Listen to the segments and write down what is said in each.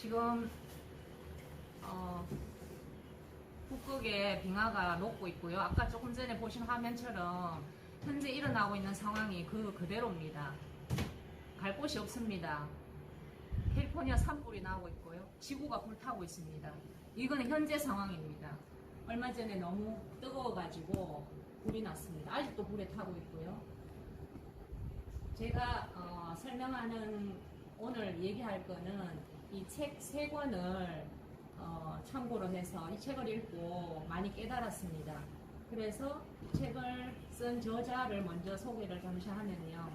지금 북극에 빙하가 녹고 있고요. 아까 조금 전에 보신 화면처럼 현재 일어나고 있는 상황이 그대로입니다. 갈 곳이 없습니다. 캘리포니아 산불이 나오고 있고요. 지구가 불타고 있습니다. 이거는 현재 상황입니다. 얼마 전에 너무 뜨거워가지고 불이 났습니다. 아직도 불에 타고 있고요. 제가 설명하는 오늘 얘기할 거는 이 책 3권을 참고로 해서 이 책을 읽고 많이 깨달았습니다. 그래서 이 책을 쓴 저자를 먼저 소개를 잠시 하면요.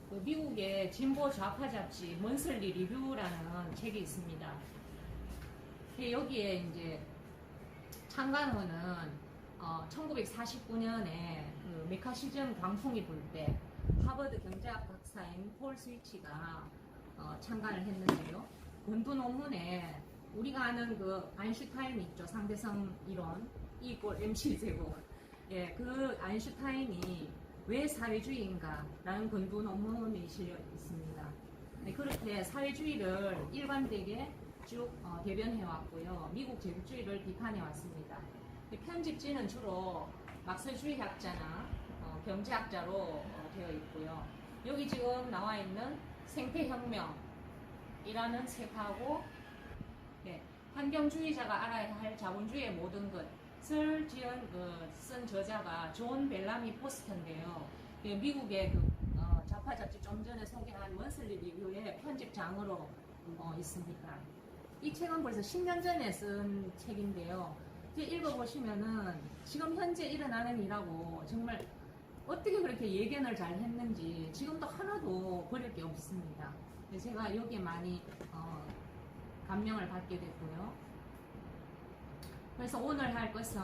그 미국의 진보 좌파 잡지 먼슬리 리뷰라는 책이 있습니다. 여기에 이제 창간호는 1949년에 그 메카시즘 광풍이 불 때 하버드 경제학 박사인 폴 스위치가 창간을 했는데요. 본부 논문에 우리가 아는 그 아인슈타인 있죠. 상대성 이론 E = mc 제곱. 예, 그 아인슈타인이 왜 사회주의인가 라는 근부 논문이 실려 있습니다. 네, 그렇게 사회주의를 일관되게 쭉 대변해 왔고요. 미국 제국주의를 비판해 왔습니다. 편집지는 주로 막스주의 학자나 경제학자로 되어 있고요. 여기 지금 나와 있는 생태혁명이라는 책하고 네, 환경주의자가 알아야 할 자본주의의 모든 것을 쓴 저자가 존 벨라미 포스터인데요. 미국의 좌파 잡지 좀 전에 소개한 먼슬리 리뷰의 편집장으로 있습니다. 이 책은 벌써 10년 전에 쓴 책인데요. 읽어보시면은 지금 현재 일어나는 일하고 정말 어떻게 그렇게 예견을 잘 했는지 지금도 하나도 버릴 게 없습니다. 제가 여기에 많이 감명을 받게 됐고요. 그래서 오늘 할 것은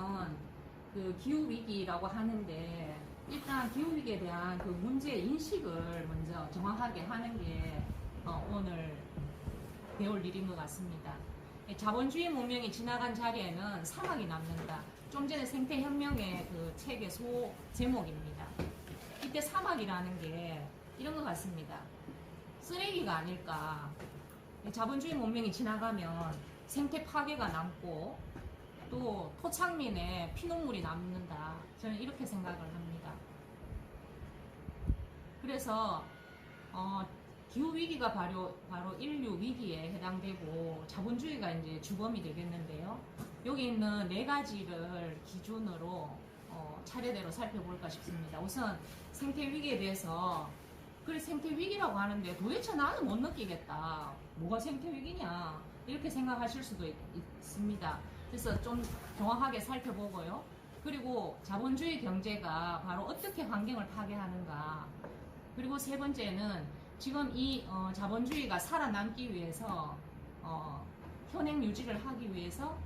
그 기후위기라고 하는데 일단 기후위기에 대한 그 문제의 인식을 먼저 정확하게 하는 게 오늘 배울 일인 것 같습니다. 자본주의 문명이 지나간 자리에는 사막이 남는다. 좀 전에 생태혁명의 그 책의 제목입니다. 이때 사막이라는 게 이런 것 같습니다. 쓰레기가 아닐까. 자본주의 문명이 지나가면 생태 파괴가 남고 또 토착민의 피눈물이 남는다. 저는 이렇게 생각을 합니다. 그래서 기후위기가 바로 인류 위기에 해당되고 자본주의가 이제 주범이 되겠는데요. 여기 있는 4가지를 기준으로 차례대로 살펴볼까 싶습니다. 우선 생태위기에 대해서 그래 생태위기라고 하는데 도대체 나는 못 느끼겠다. 뭐가 생태위기냐 이렇게 생각하실 수도 있습니다. 그래서 좀 정확하게 살펴보고요. 그리고 자본주의 경제가 바로 어떻게 환경을 파괴하는가. 그리고 세 번째는 지금 이 자본주의가 살아남기 위해서 현행 유지를 하기 위해서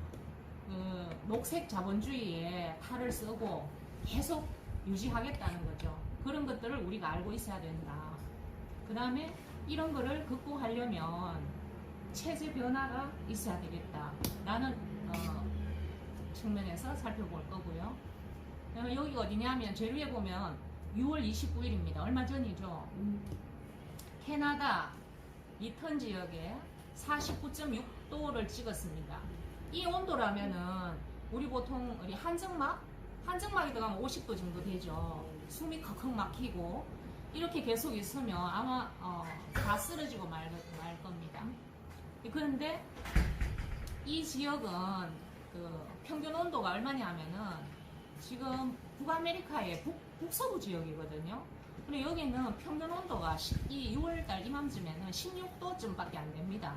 그 녹색 자본주의에 팔을 쓰고 계속 유지하겠다는 거죠. 그런 것들을 우리가 알고 있어야 된다. 그 다음에 이런 거를 극복하려면 체제 변화가 있어야 되겠다. 라는 측면에서 살펴볼 거고요. 여기가 어디냐면 제일 위에 보면 6월 29일입니다. 얼마 전이죠. 캐나다 리턴 지역에 49.6도를 찍었습니다. 이 온도라면은 우리 보통 한증막이 들어가면 50도 정도 되죠. 숨이 컥컥 막히고 이렇게 계속 있으면 아마 다 쓰러지고 말 겁니다. 그런데 이 지역은 그 평균 온도가 얼마냐면은 지금 북아메리카의 북서부 지역이거든요. 근데 여기는 평균 온도가 이 6월달 이맘쯤에는 16도쯤밖에 안 됩니다.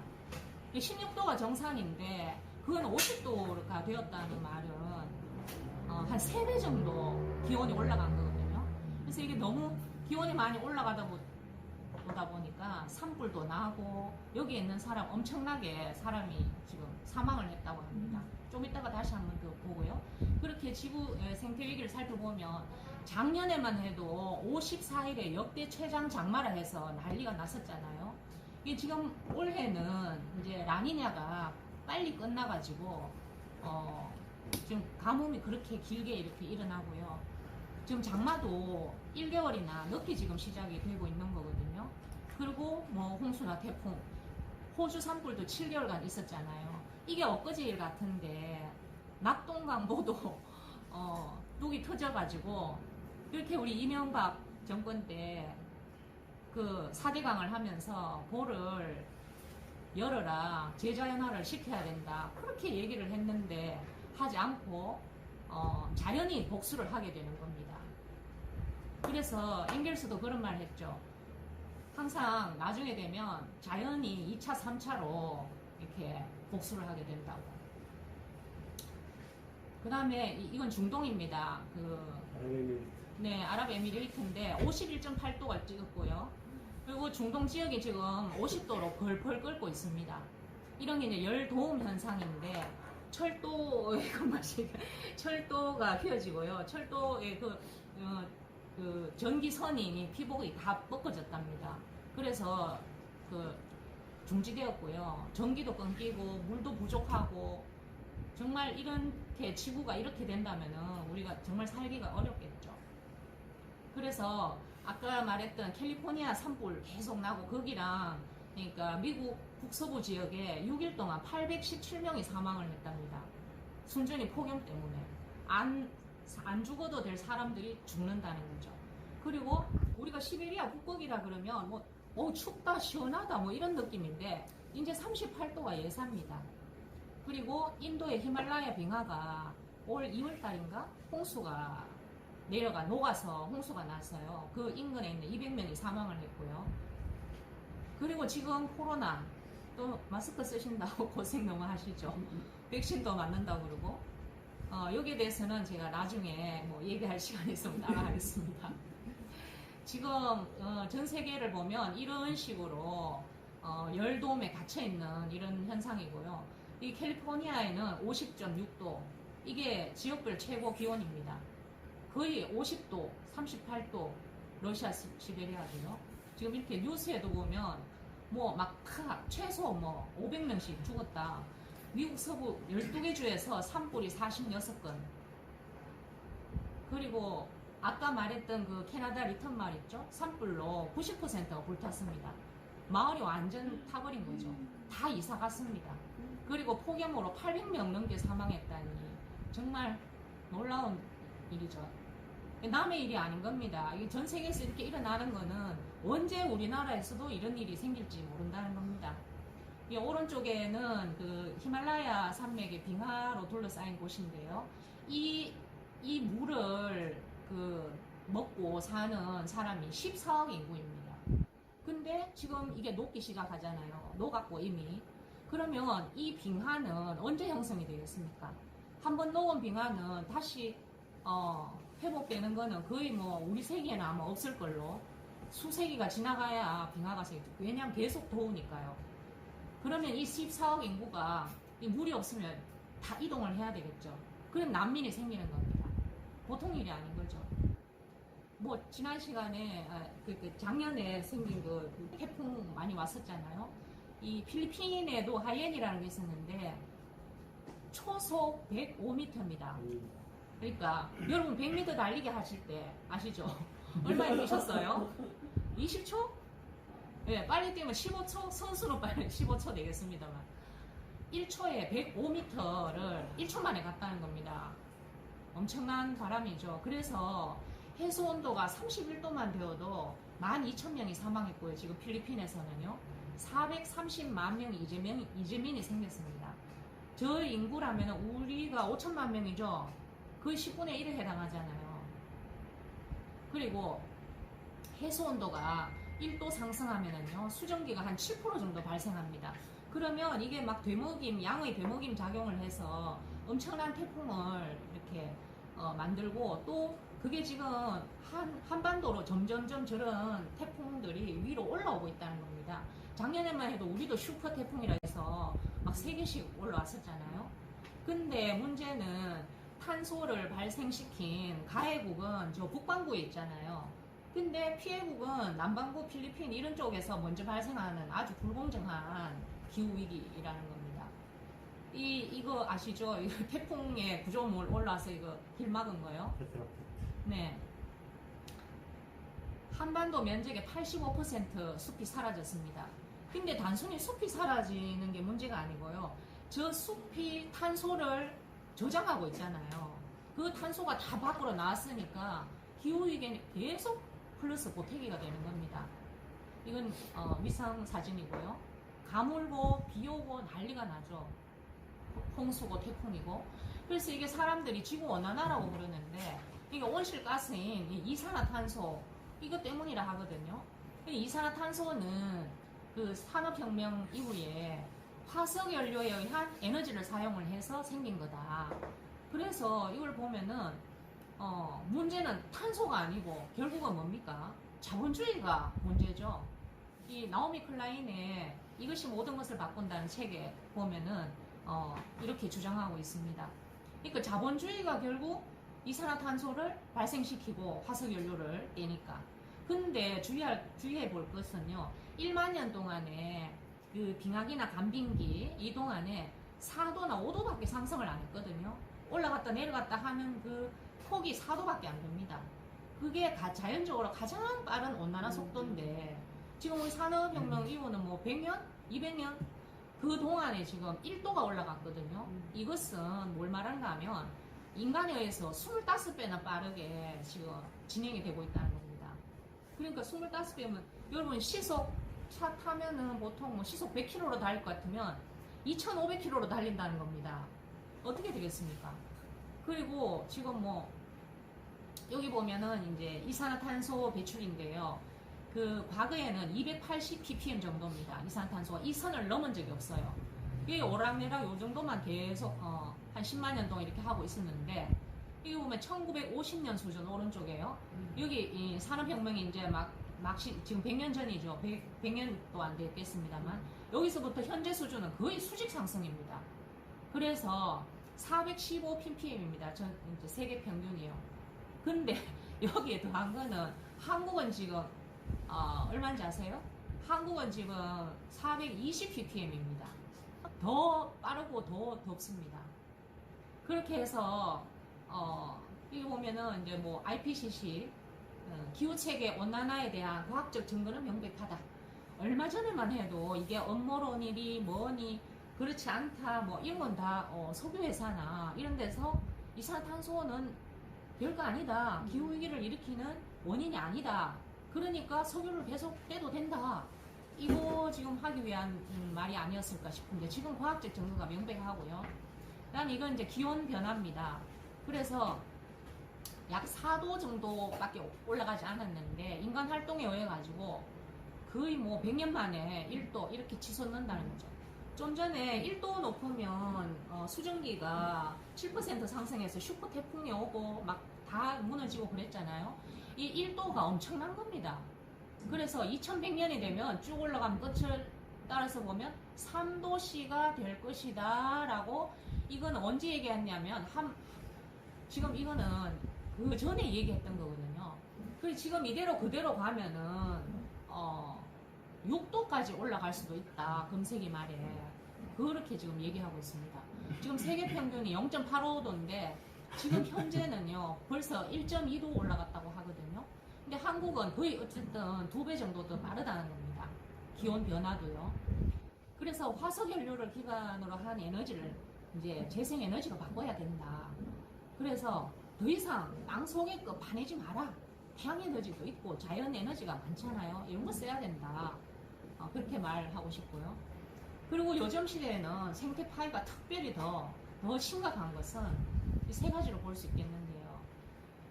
16도가 정상인데 그건 50도가 되었다는 말은 한 3배 정도 기온이 올라간 거거든요. 그래서 이게 너무 기온이 많이 올라가다 보니까 산불도 나고 여기에 있는 사람 엄청나게 사람이 지금 사망을 했다고 합니다. 좀 이따가 다시 한번 더 보고요. 그렇게 지구 생태위기를 살펴보면 작년에만 해도 54일에 역대 최장 장마라 해서 난리가 났었잖아요. 이게 지금 올해는 이제 라니냐가 빨리 끝나가지고 지금 가뭄이 그렇게 길게 이렇게 일어나고요. 지금 장마도 1개월이나 늦게 지금 시작이 되고 있는 거거든요. 그리고 뭐 홍수나 태풍 호주 산불도 7개월간 있었잖아요. 이게 엊그제 일 같은데 낙동강보도 뚝이 터져가지고 이렇게 우리 이명박 정권 때 그 4대강을 하면서 보를 열어라, 제자연화를 시켜야 된다, 그렇게 얘기를 했는데 하지 않고 자연히 복수를 하게 되는 겁니다. 그래서 엥겔스도 그런 말 했죠. 항상 나중에 되면 자연이 2차, 3차로 이렇게 복수를 하게 된다고. 그 다음에 이건 중동입니다. 네, 아랍에미레이트인데 51.8도가 찍었고요. 그리고 중동 지역이 지금 50도로 벌벌 끓고 있습니다. 이런 게 이제 열도움 현상인데 철도가 휘어지고요. 철도의 그 전기선이 피복이 다 뻗어졌답니다. 그래서 그 중지되었고요. 전기도 끊기고 물도 부족하고 정말 이렇게 지구가 이렇게 된다면은 우리가 정말 살기가 어렵겠죠. 그래서 아까 말했던 캘리포니아 산불 계속 나고 거기랑 그러니까 미국 북서부 지역에 6일 동안 817명이 사망을 했답니다. 순전히 폭염 때문에 안 죽어도 될 사람들이 죽는다는 거죠. 그리고 우리가 시베리아 북극이라 그러면 뭐 춥다 시원하다 뭐 이런 느낌인데 이제 38도가 예사입니다. 그리고 인도의 히말라야 빙하가 올 2월 달인가 홍수가 녹아서 홍수가 났어요. 그 인근에 있는 200명이 사망을 했고요. 그리고 지금 코로나 또 마스크 쓰신다고 고생 너무 하시죠. 백신도 맞는다고 그러고 여기에 대해서는 제가 나중에 뭐 얘기할 시간이 있으면 따라 하겠습니다. 지금 전 세계를 보면 이런 식으로 열도움에 갇혀있는 이런 현상이고요. 이 캘리포니아에는 50.6도, 이게 지역별 최고 기온입니다. 거의 50도, 38도, 러시아 시베리아도요. 지금 이렇게 뉴스에도 보면 뭐 막 최소 뭐 500명씩 죽었다. 미국 서부 12개 주에서 산불이 46건. 그리고 아까 말했던 그 캐나다 리턴 말 있죠? 산불로 90%가 불탔습니다. 마을이 완전 타버린 거죠. 다 이사 갔습니다. 그리고 폭염으로 800명 넘게 사망했다니 정말 놀라운 일이죠. 남의 일이 아닌 겁니다. 전 세계에서 이렇게 일어나는 거는 언제 우리나라에서도 이런 일이 생길지 모른다는 겁니다. 이 오른쪽에는 그 히말라야 산맥의 빙하로 둘러싸인 곳인데요. 이 물을 먹고 사는 사람이 14억 인구입니다. 근데 지금 이게 녹기 시작하잖아요. 녹았고 이미. 그러면 이 빙하는 언제 형성이 되겠습니까? 한번 녹은 빙하는 다시 회복되는 거는 거의 뭐 우리 세기에는 아마 없을 걸로, 수세기가 지나가야 빙하가 생기죠. 왜냐하면 계속 더우니까요. 그러면 이 14억 인구가 이 물이 없으면 다 이동을 해야 되겠죠. 그럼 난민이 생기는 겁니다. 보통 일이 아닌 거죠. 뭐 지난 시간에 작년에 생긴 그 태풍 많이 왔었잖아요. 이 필리핀에도 하이엔이라는 게 있었는데 초속 105m입니다. 그러니까 여러분 100m 달리기 하실 때 아시죠? 얼마나 뛰셨어요? 20초? 네, 빨리 뛰면 15초? 선수로 빨리 15초 되겠습니다만 1초에 105m를 1초 만에 갔다는 겁니다. 엄청난 바람이죠. 그래서 해수 온도가 31도만 되어도 12,000명이 사망했고요. 지금 필리핀에서는요. 430만 명이 이재민이 생겼습니다. 저 인구라면 우리가 5천만 명이죠. 그 10분의 1에 해당하잖아요. 그리고 해수 온도가 1도 상승하면은요, 수증기가 한 7% 정도 발생합니다. 그러면 이게 막 양의 되먹임 작용을 해서 엄청난 태풍을 이렇게 만들고, 또 그게 지금 한반도로 점점점 저런 태풍들이 위로 올라오고 있다는 겁니다. 작년에만 해도 우리도 슈퍼 태풍이라 해서 막 3개씩 올라왔었잖아요. 근데 문제는 탄소를 발생시킨 가해국은 저 북반구에 있잖아요. 근데 피해국은 남반구, 필리핀 이런 쪽에서 먼저 발생하는 아주 불공정한 기후위기라는 겁니다. 이거 아시죠? 이거 태풍의 구조물 올라와서 이거 길 막은 거요? 네. 한반도 면적의 85% 숲이 사라졌습니다. 근데 단순히 숲이 사라지는 게 문제가 아니고요. 저 숲이 탄소를 저장하고 있잖아요. 그 탄소가 다 밖으로 나왔으니까 기후위기에 계속 플러스 보태기가 되는 겁니다. 이건 위성 사진이고요. 가물고 비 오고 난리가 나죠. 홍수고 태풍이고. 그래서 이게 사람들이 지구온난화라고 그러는데 이게 온실가스인 이산화탄소 이것 때문이라 하거든요. 이산화탄소는 그 산업혁명 이후에 화석연료에 의한 에너지를 사용을 해서 생긴 거다. 그래서 이걸 보면은 문제는 탄소가 아니고 결국은 뭡니까? 자본주의가 문제죠. 이 나오미 클라인의 이것이 모든 것을 바꾼다는 책에 보면은 이렇게 주장하고 있습니다. 그러니까 자본주의가 결국 이산화탄소를 발생시키고 화석연료를 떼니까. 근데 주의해 볼 것은요. 1만 년 동안에 그 빙하기나 간빙기 이 동안에 4도나 5도밖에 상승을 안 했거든요. 올라갔다 내려갔다 하는 그 폭이 4도밖에 안 됩니다. 그게 자연적으로 가장 빠른 온난화 속도인데 지금 우리 산업혁명 이후는 뭐 100년? 200년? 그 동안에 지금 1도가 올라갔거든요. 이것은 뭘 말하는가 하면 인간에 의해서 25배나 빠르게 지금 진행이 되고 있다는 겁니다. 그러니까 25배면 여러분 시속 차 타면은 보통 뭐 시속 100km로 달릴 것 같으면 2500km로 달린다는 겁니다. 어떻게 되겠습니까? 그리고 지금 뭐 여기 보면은 이제 이산화탄소 배출인데요. 그 과거에는 280 ppm 정도입니다. 이산화탄소가 이 선을 넘은 적이 없어요. 이게 오락내락 요 정도만 계속 한 10만 년 동안 이렇게 하고 있었는데 여기 보면 1950년 수준 오른쪽에요. 여기 이 산업혁명이 이제 지금 100년 전이죠. 100년도 안 됐겠습니다만 여기서부터 현재 수준은 거의 수직 상승입니다. 그래서 415 ppm입니다. 이제 세계 평균이요. 근데 여기에 더한 거는 한국은 지금 얼마인지 아세요? 한국은 지금 420 ppm입니다. 더 빠르고 더 덥습니다. 그렇게 해서 여기 보면은 이제 뭐 IPCC 기후체계 온난화에 대한 과학적 증거는 명백하다. 얼마 전에만 해도 이게 음모론이니 뭐니 그렇지 않다 뭐 이런 건 다 석유회사나 이런 데서 이산화탄소는 별거 아니다. 기후위기를 일으키는 원인이 아니다. 그러니까 석유를 계속 떼도 된다. 이거 지금 하기 위한 말이 아니었을까 싶은데 지금 과학적 증거가 명백하고요. 난 이건 이제 기온 변화입니다. 그래서 약 4도 정도밖에 올라가지 않았는데 인간 활동에 의해 가지고 거의 뭐 100년 만에 1도 이렇게 치솟는다는 거죠. 좀 전에 1도 높으면 수증기가 7% 상승해서 슈퍼 태풍이 오고 막 다 무너지고 그랬잖아요. 이 1도가 엄청난 겁니다. 그래서 2100년이 되면 쭉 올라가면 끝을 따라서 보면 3도씨가 될 것이다 라고 이건 언제 얘기했냐면 지금 이거는 그 전에 얘기했던 거거든요. 그래서 지금 이대로 그대로 가면은 6도까지 올라갈 수도 있다. 금세기 말에 그렇게 지금 얘기하고 있습니다. 지금 세계 평균이 0.85도인데 지금 현재는요 벌써 1.2도 올라갔다고 하거든요. 근데 한국은 거의 어쨌든 2배 정도 더 빠르다는 겁니다. 기온 변화도요. 그래서 화석연료를 기반으로 한 에너지를 이제 재생에너지로 바꿔야 된다. 그래서 더 이상 땅 속에 거 파내지 마라. 태양에너지도 있고 자연에너지가 많잖아요. 이런 거 써야 된다. 그렇게 말하고 싶고요. 그리고 요즘 시대에는 생태 파괴가 특별히 더 심각한 것은 이 세 가지로 볼 수 있겠는데요.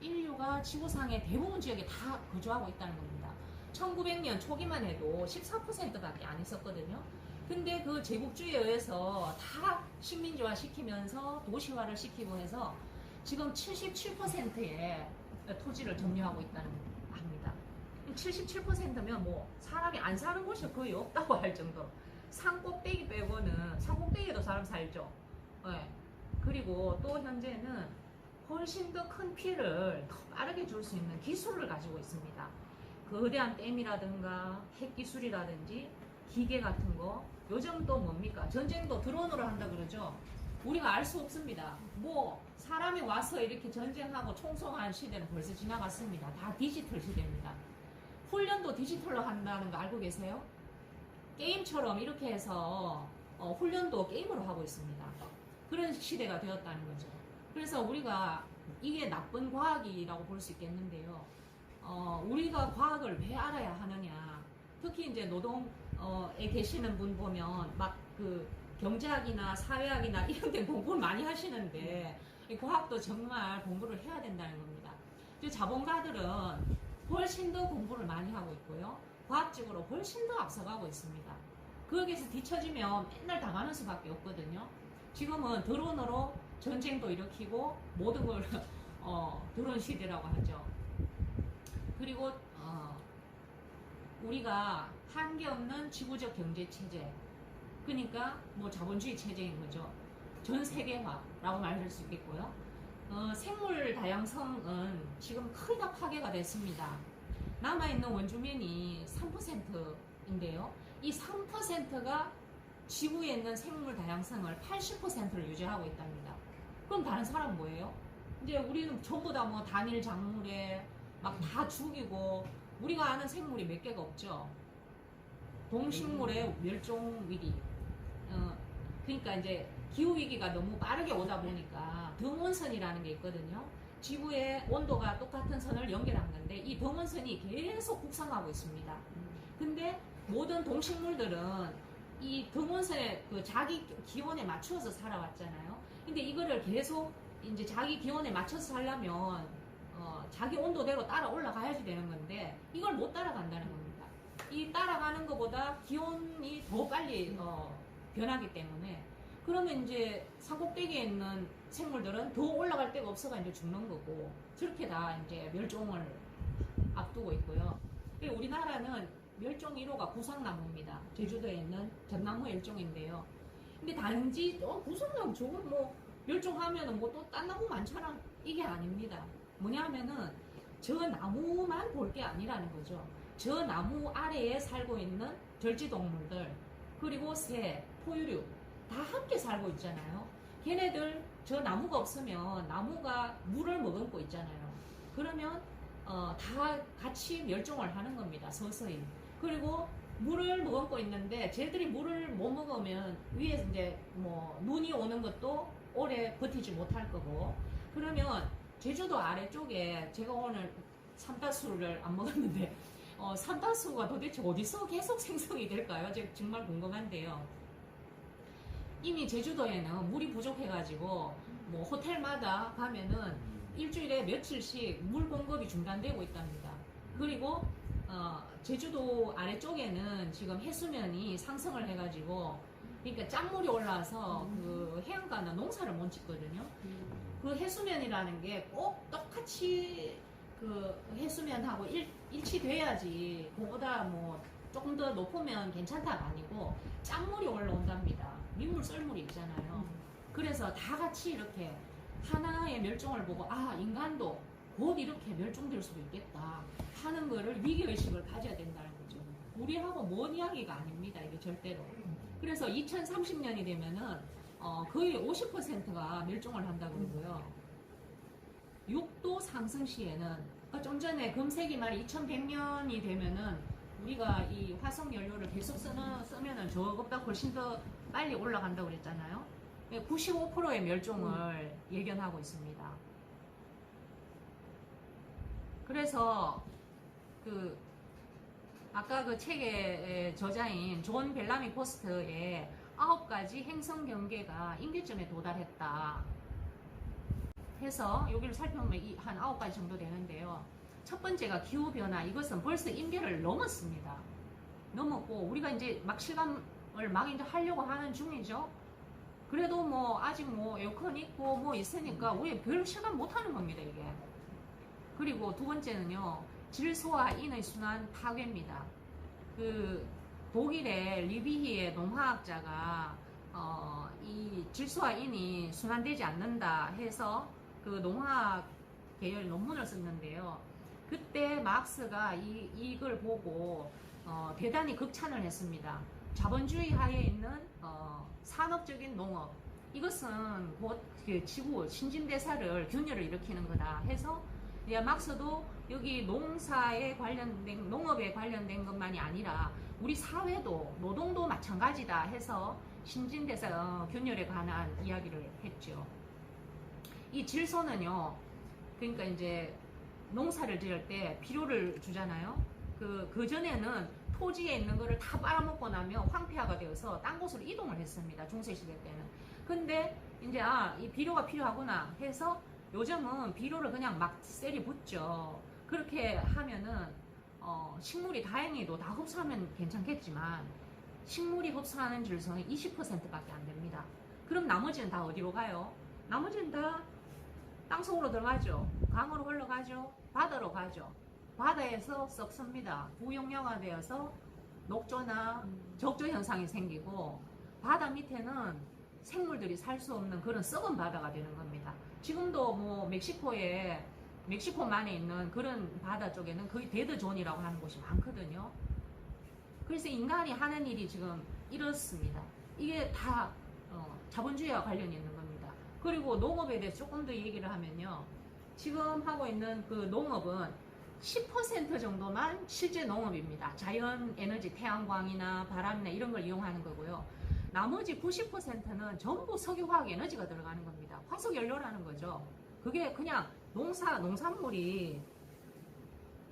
인류가 지구상의 대부분 지역에 다 거주하고 있다는 겁니다. 1900년 초기만 해도 14%밖에 안 있었거든요. 근데 그 제국주의에 의해서 다 식민지화 시키면서 도시화를 시키고 해서 지금 77%의 토지를 점유하고 있다는 합니다. 77%면 뭐 사람이 안 사는 곳이 거의 없다고 할 정도. 산 꼭대기 빼고는 산 꼭대기에도 사람 살죠. 네. 그리고 또 현재는 훨씬 더 큰 피해를 더 빠르게 줄 수 있는 기술을 가지고 있습니다. 거대한 댐이라든가 핵기술이라든지 기계 같은 거. 요즘 또 뭡니까? 전쟁도 드론으로 한다 그러죠. 우리가 알 수 없습니다. 뭐 사람이 와서 이렇게 전쟁하고 총성하는 시대는 벌써 지나갔습니다. 다 디지털 시대입니다. 훈련도 디지털로 한다는 거 알고 계세요? 게임처럼 이렇게 해서 훈련도 게임으로 하고 있습니다. 그런 시대가 되었다는 거죠. 그래서 우리가 이게 나쁜 과학이라고 볼 수 있겠는데요. 우리가 과학을 왜 알아야 하느냐. 특히 이제 노동에 계시는 분 보면 막 그 경제학이나 사회학이나 이런 데 공부를 많이 하시는데 이 과학도 정말 공부를 해야 된다는 겁니다. 자본가들은 훨씬 더 공부를 많이 하고 있고요. 과학적으로 훨씬 더 앞서가고 있습니다. 거기에서 뒤처지면 맨날 당하는 수밖에 없거든요. 지금은 드론으로 전쟁도 일으키고 모든 걸 드론 시대라고 하죠. 그리고 우리가 한계 없는 지구적 경제 체제, 그러니까 뭐 자본주의 체제인 거죠. 전 세계화라고 말할 수 있겠고요. 생물 다양성은 지금 크게 파괴가 됐습니다. 남아있는 원주민이 3%인데요. 이 3%가 지구에 있는 생물 다양성을 80%를 유지하고 있답니다. 그럼 다른 사람은 뭐예요? 이제 우리는 전부 다 뭐 단일 작물에 막 다 죽이고, 우리가 아는 생물이 몇 개가 없죠. 동식물의 멸종 위기. 그러니까 이제 기후 위기가 너무 빠르게 오다 보니까 등원선이라는 게 있거든요. 지구의 온도가 똑같은 선을 연결한 건데 이 등원선이 계속 북상하고 있습니다. 근데 모든 동식물들은 이 등원선에 그 자기 기온에 맞춰서 살아왔잖아요. 근데 이거를 계속 이제 자기 기온에 맞춰서 살려면 자기 온도대로 따라 올라가야지 되는 건데 이걸 못 따라간다는 겁니다. 이 따라가는 것보다 기온이 더 빨리 변하기 때문에, 그러면 이제 산꼭대기에 있는 생물들은 더 올라갈 데가 없어가 이제 죽는 거고, 저렇게 다 이제 멸종을 앞두고 있고요. 그리고 우리나라는 멸종 1호가 구상나무입니다. 제주도에 있는 전나무 일종인데요. 근데 단지 구상나무 저거 뭐 멸종하면은 뭐 또 딴 나무 많잖아. 이게 아닙니다. 뭐냐면은 저 나무만 볼 게 아니라는 거죠. 저 나무 아래에 살고 있는 절지동물들, 그리고 새, 포유류 다 함께 살고 있잖아요. 걔네들 저 나무가 없으면 나무가 물을 머금고 있잖아요. 그러면 다 같이 멸종을 하는 겁니다. 서서히. 그리고 물을 머금고 있는데 쟤들이 물을 못 먹으면 위에 이제 뭐 눈이 오는 것도 오래 버티지 못할 거고, 그러면 제주도 아래쪽에 제가 오늘 삼다수를 안 먹었는데 삼다수가 도대체 어디서 계속 생성이 될까요? 제가 정말 궁금한데요. 이미 제주도에는 물이 부족해가지고 뭐 호텔마다 가면은 일주일에 며칠씩 물 공급이 중단되고 있답니다. 그리고 제주도 아래쪽에는 지금 해수면이 상승을 해가지고, 그러니까 짠물이 올라와서 그 해안가는 농사를 못 짓거든요. 그 해수면이라는 게 꼭 똑같이 그 해수면하고 일치돼야지, 그보다 뭐 조금 더 높으면 괜찮다가 아니고 짠물이 올라온답니다. 민물 썰물이 있잖아요. 그래서 다 같이 이렇게 하나의 멸종을 보고 인간도 곧 이렇게 멸종될 수도 있겠다 하는 거를 위기의식을 가져야 된다는 거죠. 우리하고 먼 이야기가 아닙니다. 이게 절대로. 그래서 2030년이 되면은 거의 50%가 멸종을 한다고 그러고요. 6도 상승 시에는 좀 전에 금세기 말 2100년이 되면은 우리가 이 화석 연료를 계속 쓰면은 저것보다 훨씬 더 빨리 올라간다고 그랬잖아요. 95%의 멸종을 예견하고 있습니다. 그래서 아까 그 책의 저자인 존 벨라미 포스트의 9가지 행성 경계가 임계점에 도달했다 해서 여기를 살펴보면 한 9가지 정도 되는데요. 첫 번째가 기후변화. 이것은 벌써 임계를 넘었습니다. 넘었고 우리가 이제 막 실감을 막 이제 하려고 하는 중이죠. 그래도 뭐 아직 뭐 에어컨 있고 뭐 있으니까 우리 별 실감 못 하는 겁니다, 이게. 그리고 두 번째는요, 질소와 인의 순환 파괴입니다. 독일의 리비히의 농화학자가 이 질소와 인이 순환되지 않는다 해서 그 농화학 계열 논문을 썼는데요. 그때 막스가 이걸 보고 대단히 극찬을 했습니다. 자본주의 하에 있는 산업적인 농업, 이것은 곧 그 지구 신진대사를 균열을 일으키는 거다 해서, 막스도 여기 농사에 관련된, 농업에 관련된 것만이 아니라 우리 사회도 노동도 마찬가지다 해서 신진대사 균열에 관한 이야기를 했죠. 이 질소는요, 그러니까 이제 농사를 지을 때 비료를 주잖아요. 그 전에는 토지에 있는 거를 다 빨아먹고 나면 황폐화가 되어서 딴 곳으로 이동을 했습니다. 중세시대 때는. 근데 이제 이 비료가 필요하구나 해서 요즘은 비료를 그냥 막 세리 붓죠. 그렇게 하면은 식물이 다행히도 다 흡수하면 괜찮겠지만 식물이 흡수하는 질소는 20%밖에 안 됩니다. 그럼 나머지는 다 어디로 가요? 나머지는 다 땅속으로 들어가죠. 강으로 흘러가죠. 바다로 가죠. 바다에서 썩습니다. 부용량화 되어서 녹조나 적조 현상이 생기고 바다 밑에는 생물들이 살 수 없는 그런 썩은 바다가 되는 겁니다. 지금도 뭐 멕시코만에 있는 그런 바다 쪽에는 거의 데드존이라고 하는 곳이 많거든요. 그래서 인간이 하는 일이 지금 이렇습니다. 이게 다 자본주의와 관련이 있는 겁니다. 그리고 농업에 대해서 조금 더 얘기를 하면요. 지금 하고 있는 그 농업은 10% 정도만 실제 농업입니다. 자연 에너지, 태양광이나 바람이나 이런 걸 이용하는 거고요. 나머지 90%는 전부 석유화학 에너지가 들어가는 겁니다. 화석연료라는 거죠. 그게 그냥 농산물이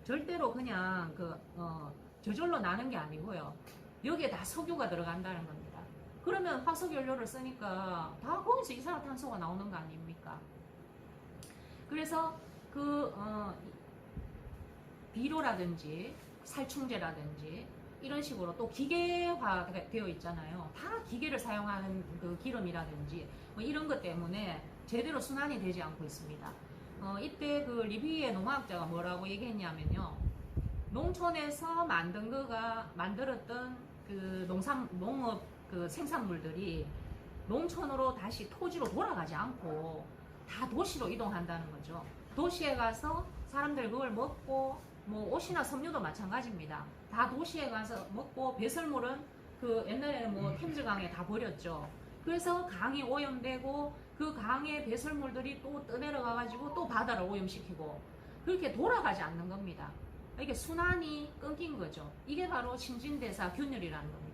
절대로 그냥 저절로 나는 게 아니고요. 여기에 다 석유가 들어간다는 겁니다. 그러면 화석연료를 쓰니까 다 거기서 이산화탄소가 나오는 거 아닙니까? 그래서 비료라든지 살충제라든지 이런 식으로 또 기계화가 되어 있잖아요. 다 기계를 사용하는 그 기름이라든지 뭐 이런 것 때문에 제대로 순환이 되지 않고 있습니다. 이때 그 리비의 농화학자가 뭐라고 얘기했냐면요. 농촌에서 만들었던 그 농업 그 생산물들이 농촌으로 다시 토지로 돌아가지 않고 다 도시로 이동한다는 거죠. 도시에 가서 사람들 그걸 먹고 뭐 옷이나 섬유도 마찬가지입니다. 다 도시에 가서 먹고 배설물은 그 옛날에는 뭐 템즈강에 다 버렸죠. 그래서 강이 오염되고 그 강의 배설물들이 또 떠내려가 가지고 또 바다를 오염시키고 그렇게 돌아가지 않는 겁니다. 이게 순환이 끊긴 거죠. 이게 바로 신진대사 균열이라는 겁니다.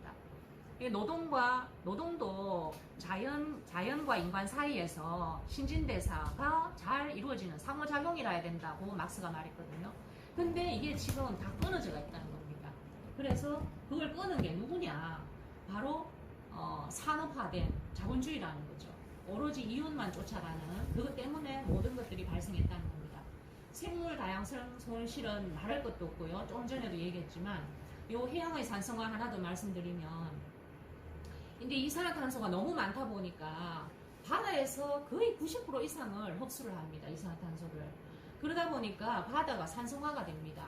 노동도 자연과 인간 사이에서 신진대사가 잘 이루어지는 상호작용이라 해야 된다고 막스가 말했거든요. 근데 이게 지금 다 끊어져가 있다는 겁니다. 그래서 그걸 끄는 게 누구냐? 바로 산업화된 자본주의라는 거죠. 오로지 이윤만 쫓아가는 그것 때문에 모든 것들이 발생했다는 겁니다. 생물 다양성 손실은 말할 것도 없고요. 좀 전에도 얘기했지만 이 해양의 산성화 하나 더 말씀드리면 근데 이산화탄소가 너무 많다 보니까 바다에서 거의 90% 이상을 흡수를 합니다. 이산화탄소를. 그러다 보니까 바다가 산성화가 됩니다.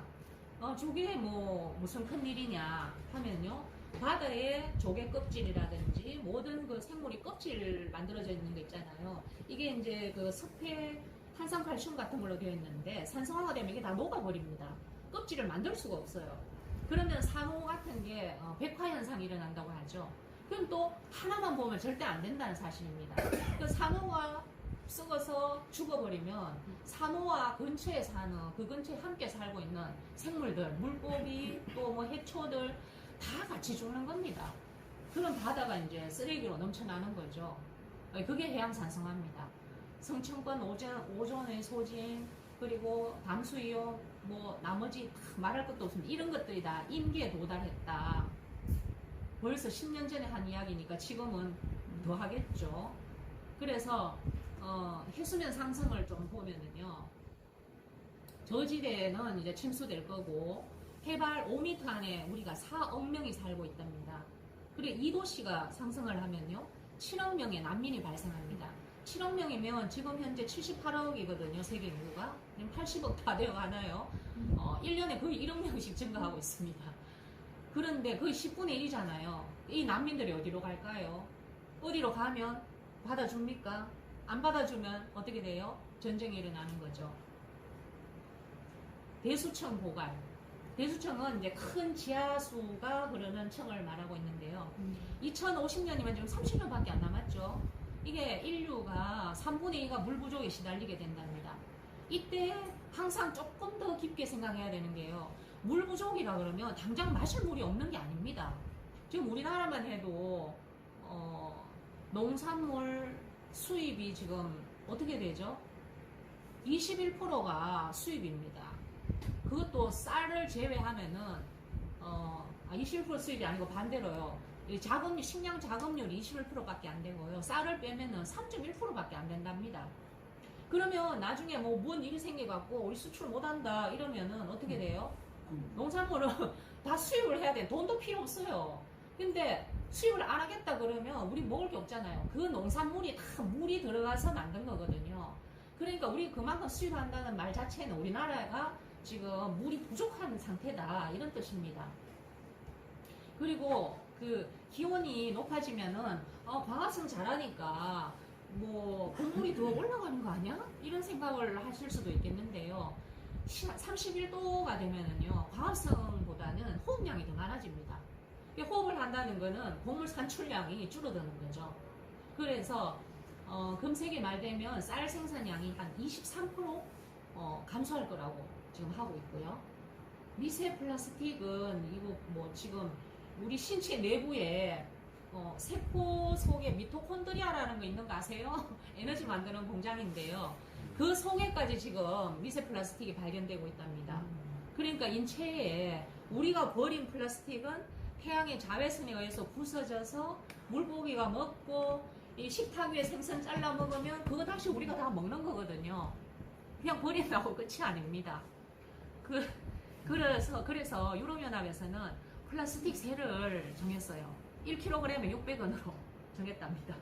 저게 뭐 무슨 큰일이냐 하면요. 바다에 조개 껍질이라든지 모든 그 생물이 껍질 만들어져 있는 거 있잖아요. 이게 이제 그 습해 탄산칼슘 같은 걸로 되어 있는데 산성화가 되면 이게 다 녹아버립니다. 껍질을 만들 수가 없어요. 그러면 산호 같은 게 백화현상이 일어난다고 하죠. 그럼 또 하나만 보면 절대 안 된다는 사실입니다. 그 산호가 썩어서 죽어버리면 산호와 근처에 사는 그 근처에 함께 살고 있는 생물들, 물고기 또 뭐 해초들 다 같이 죽는 겁니다. 그럼 바다가 이제 쓰레기로 넘쳐나는 거죠. 그게 해양 산성화입니다. 성층권 오존의 소진 그리고 담수이온 뭐 나머지 말할 것도 없습니다. 이런 것들이 다 임기에 도달했다. 벌써 10년 전에 한 이야기니까 지금은 더 하겠죠. 그래서 해수면 상승을 좀 보면은요. 저지대는 이제 침수될 거고 해발 5m 안에 우리가 4억 명이 살고 있답니다. 그리고 이 도시가 상승을 하면요. 7억 명의 난민이 발생합니다. 7억 명이면 지금 현재 78억이거든요. 세계 인구가. 80억 다 되어 가나요? 1년에 거의 1억 명씩 증가하고 있습니다. 그런데 거의 10분의 1이잖아요. 이 난민들이 어디로 갈까요? 어디로 가면 받아줍니까? 안 받아주면 어떻게 돼요? 전쟁이 일어나는 거죠. 대수청 고갈. 대수청은 이제 큰 지하수가 흐르는 청을 말하고 있는데요. 2050년이면 지금 30년밖에 안 남았죠. 이게 인류가 3분의 2가 물 부족에 시달리게 된답니다. 이때 항상 조금 더 깊게 생각해야 되는 게요. 물 부족이라 그러면 당장 마실 물이 없는 게 아닙니다. 지금 우리나라만 해도 농산물 수입이 지금 어떻게 되죠? 21%가 수입입니다. 그것도 쌀을 제외하면은 21% 수입이 아니고 반대로요. 식량 자급률이 21%밖에 안 되고요. 쌀을 빼면은 3.1%밖에 안 된답니다. 그러면 나중에 뭐 뭔 일이 생겨갖고 우리 수출 못한다 이러면은 어떻게 돼요? 농산물은 다 수입을 해야 돼. 돈도 필요 없어요. 근데 수입을 안 하겠다 그러면 우리 먹을 게 없잖아요. 그 농산물이 다 물이 들어가서 만든 거거든요. 그러니까 우리 그만큼 수입한다는 말 자체는 우리나라가 지금 물이 부족한 상태다 이런 뜻입니다. 그리고 그 기온이 높아지면은 광합성 잘하니까 뭐 곡물이 더 올라가는 거 아니야? 이런 생각을 하실 수도 있겠는데요. 31도가 되면은요 광합성보다는 호흡량이 더 많아집니다. 호흡을 한다는 거는 곡물 산출량이 줄어드는 거죠. 그래서 금세기 말 되면 쌀 생산량이 한 23% 감소할 거라고 지금 하고 있고요. 미세 플라스틱은 이거 뭐 지금 우리 신체 내부에 세포 속에 미토콘드리아라는 거 있는 거 아세요? 에너지 만드는 공장인데요. 그 속에까지 지금 미세 플라스틱이 발견되고 있답니다. 그러니까 인체에 우리가 버린 플라스틱은 태양의 자외선에 의해서 부서져서 물고기가 먹고 이 식탁 위에 생선 잘라 먹으면 그거 다시 우리가 다 먹는 거거든요. 그냥 버린다고 끝이 아닙니다. 그래서 유럽연합에서는 플라스틱 세를 정했어요. 1kg에 600원으로 정했답니다.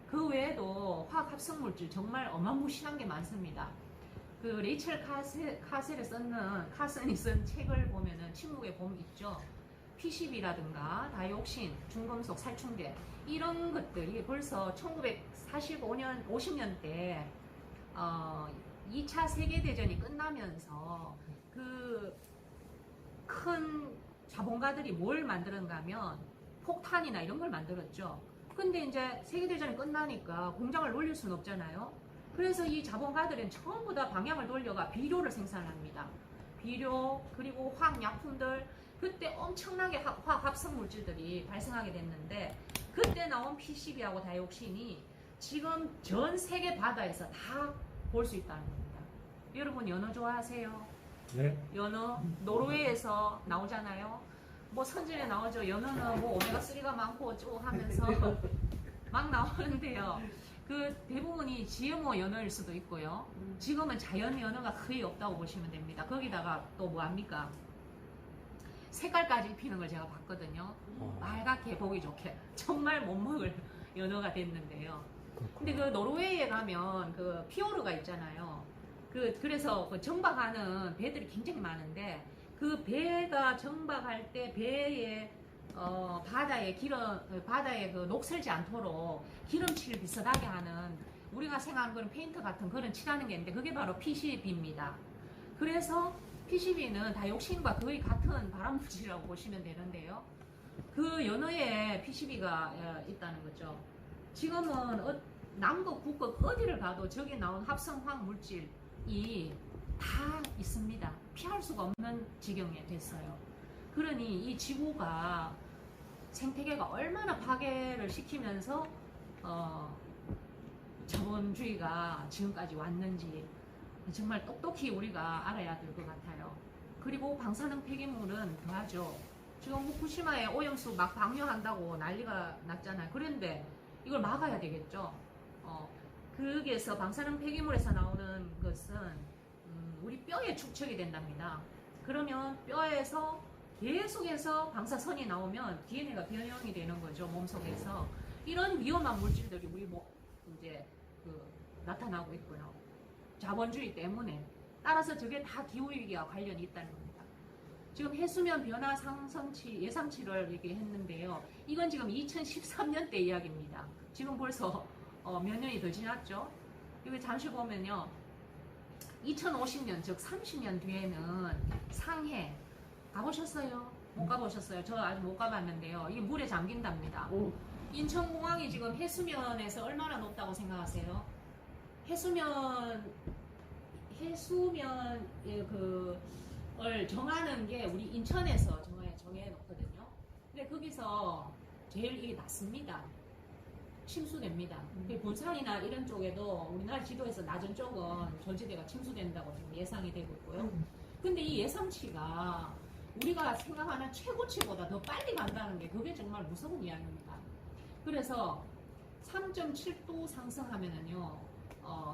그 외에도 화학 합성물질 정말 어마무시한 게 많습니다. 그 레이첼 카슨이 쓴 책을 보면은 침묵의 봄 있죠. PCB라든가 다이옥신, 중금속, 살충제 이런 것들이 벌써 1945년, 50년대 2차 세계대전이 끝나면서 그 큰 자본가들이 뭘 만드는가 하면 폭탄이나 이런 걸 만들었죠. 근데 이제 세계대전이 끝나니까 공장을 돌릴 수는 없잖아요. 그래서 이 자본가들은 전부 다 방향을 돌려가 비료를 생산합니다. 비료 그리고 화학약품들 그때 엄청나게 화학 합성 물질들이 발생하게 됐는데 그때 나온 PCB하고 다이옥신이 지금 전 세계 바다에서 다 볼 수 있다는 겁니다. 여러분 연어 좋아하세요? 네. 연어 노르웨이에서 나오잖아요. 뭐 선진에 나오죠. 연어는 뭐 오메가3가 많고 어쩌고 하면서 막 나오는데요. 그 대부분이 GMO 연어일 수도 있고요. 지금은 자연 연어가 거의 없다고 보시면 됩니다. 거기다가 또 뭐합니까? 색깔까지 입히는 걸 제가 봤거든요. 빨갛게 보기 좋게 정말 못 먹을 연어가 됐는데요. 근데 그 노르웨이에 가면 그 피오르가 있잖아요. 그래서 그 정박하는 배들이 굉장히 많은데 그 배가 정박할 때 배에 바다에 그 녹슬지 않도록 기름칠을 비슷하게 하는 우리가 생각하는 그런 페인트 같은 그런 칠하는 게 있는데 그게 바로 PCB입니다. 그래서 PCB는 다이옥신과 거의 같은 발암물질이라고 보시면 되는데요. 그 연어에 PCB가 있다는 거죠. 지금은 남극, 북극 어디를 가도 저기 나온 합성화학 물질이 다 있습니다. 피할 수가 없는 지경에 됐어요. 그러니 이 지구가 생태계가 얼마나 파괴를 시키면서 자본주의가 지금까지 왔는지 정말 똑똑히 우리가 알아야 될 것 같아요. 그리고 방사능 폐기물은 더하죠. 지금 후쿠시마에 오염수 막 방류한다고 난리가 났잖아요. 그런데 이걸 막아야 되겠죠. 거기에서 방사능 폐기물에서 나오는 것은 우리 뼈에 축적이 된답니다. 그러면 뼈에서 계속해서 방사선이 나오면 DNA가 변형이 되는 거죠. 몸속에서. 이런 위험한 물질들이 우리 이제 나타나고 있고요. 자본주의 때문에. 따라서 저게 다 기후위기와 관련이 있다는 겁니다. 지금 해수면 변화 예상치를 얘기했는데요. 이건 지금 2013년대 이야기입니다. 지금 벌써 몇 년이 더 지났죠. 여기 잠시 보면요. 2050년, 즉 30년 뒤에는 상해 가보셨어요? 못 가보셨어요? 저 아직 못 가봤는데요. 이게 물에 잠긴답니다. 인천공항이 지금 해수면에서 얼마나 높다고 생각하세요? 해수면을 정하는 게 우리 인천에서 정해놓거든요. 근데 거기서 제일 이게 낮습니다. 침수됩니다. 본산이나 이런 쪽에도 우리나라 지도에서 낮은 쪽은 저지대가 침수된다고 지금 예상이 되고 있고요. 근데 이 예상치가 우리가 생각하는 최고치보다 더 빨리 간다는 게 그게 정말 무서운 이야기입니다. 그래서 3.7도 상승하면은요,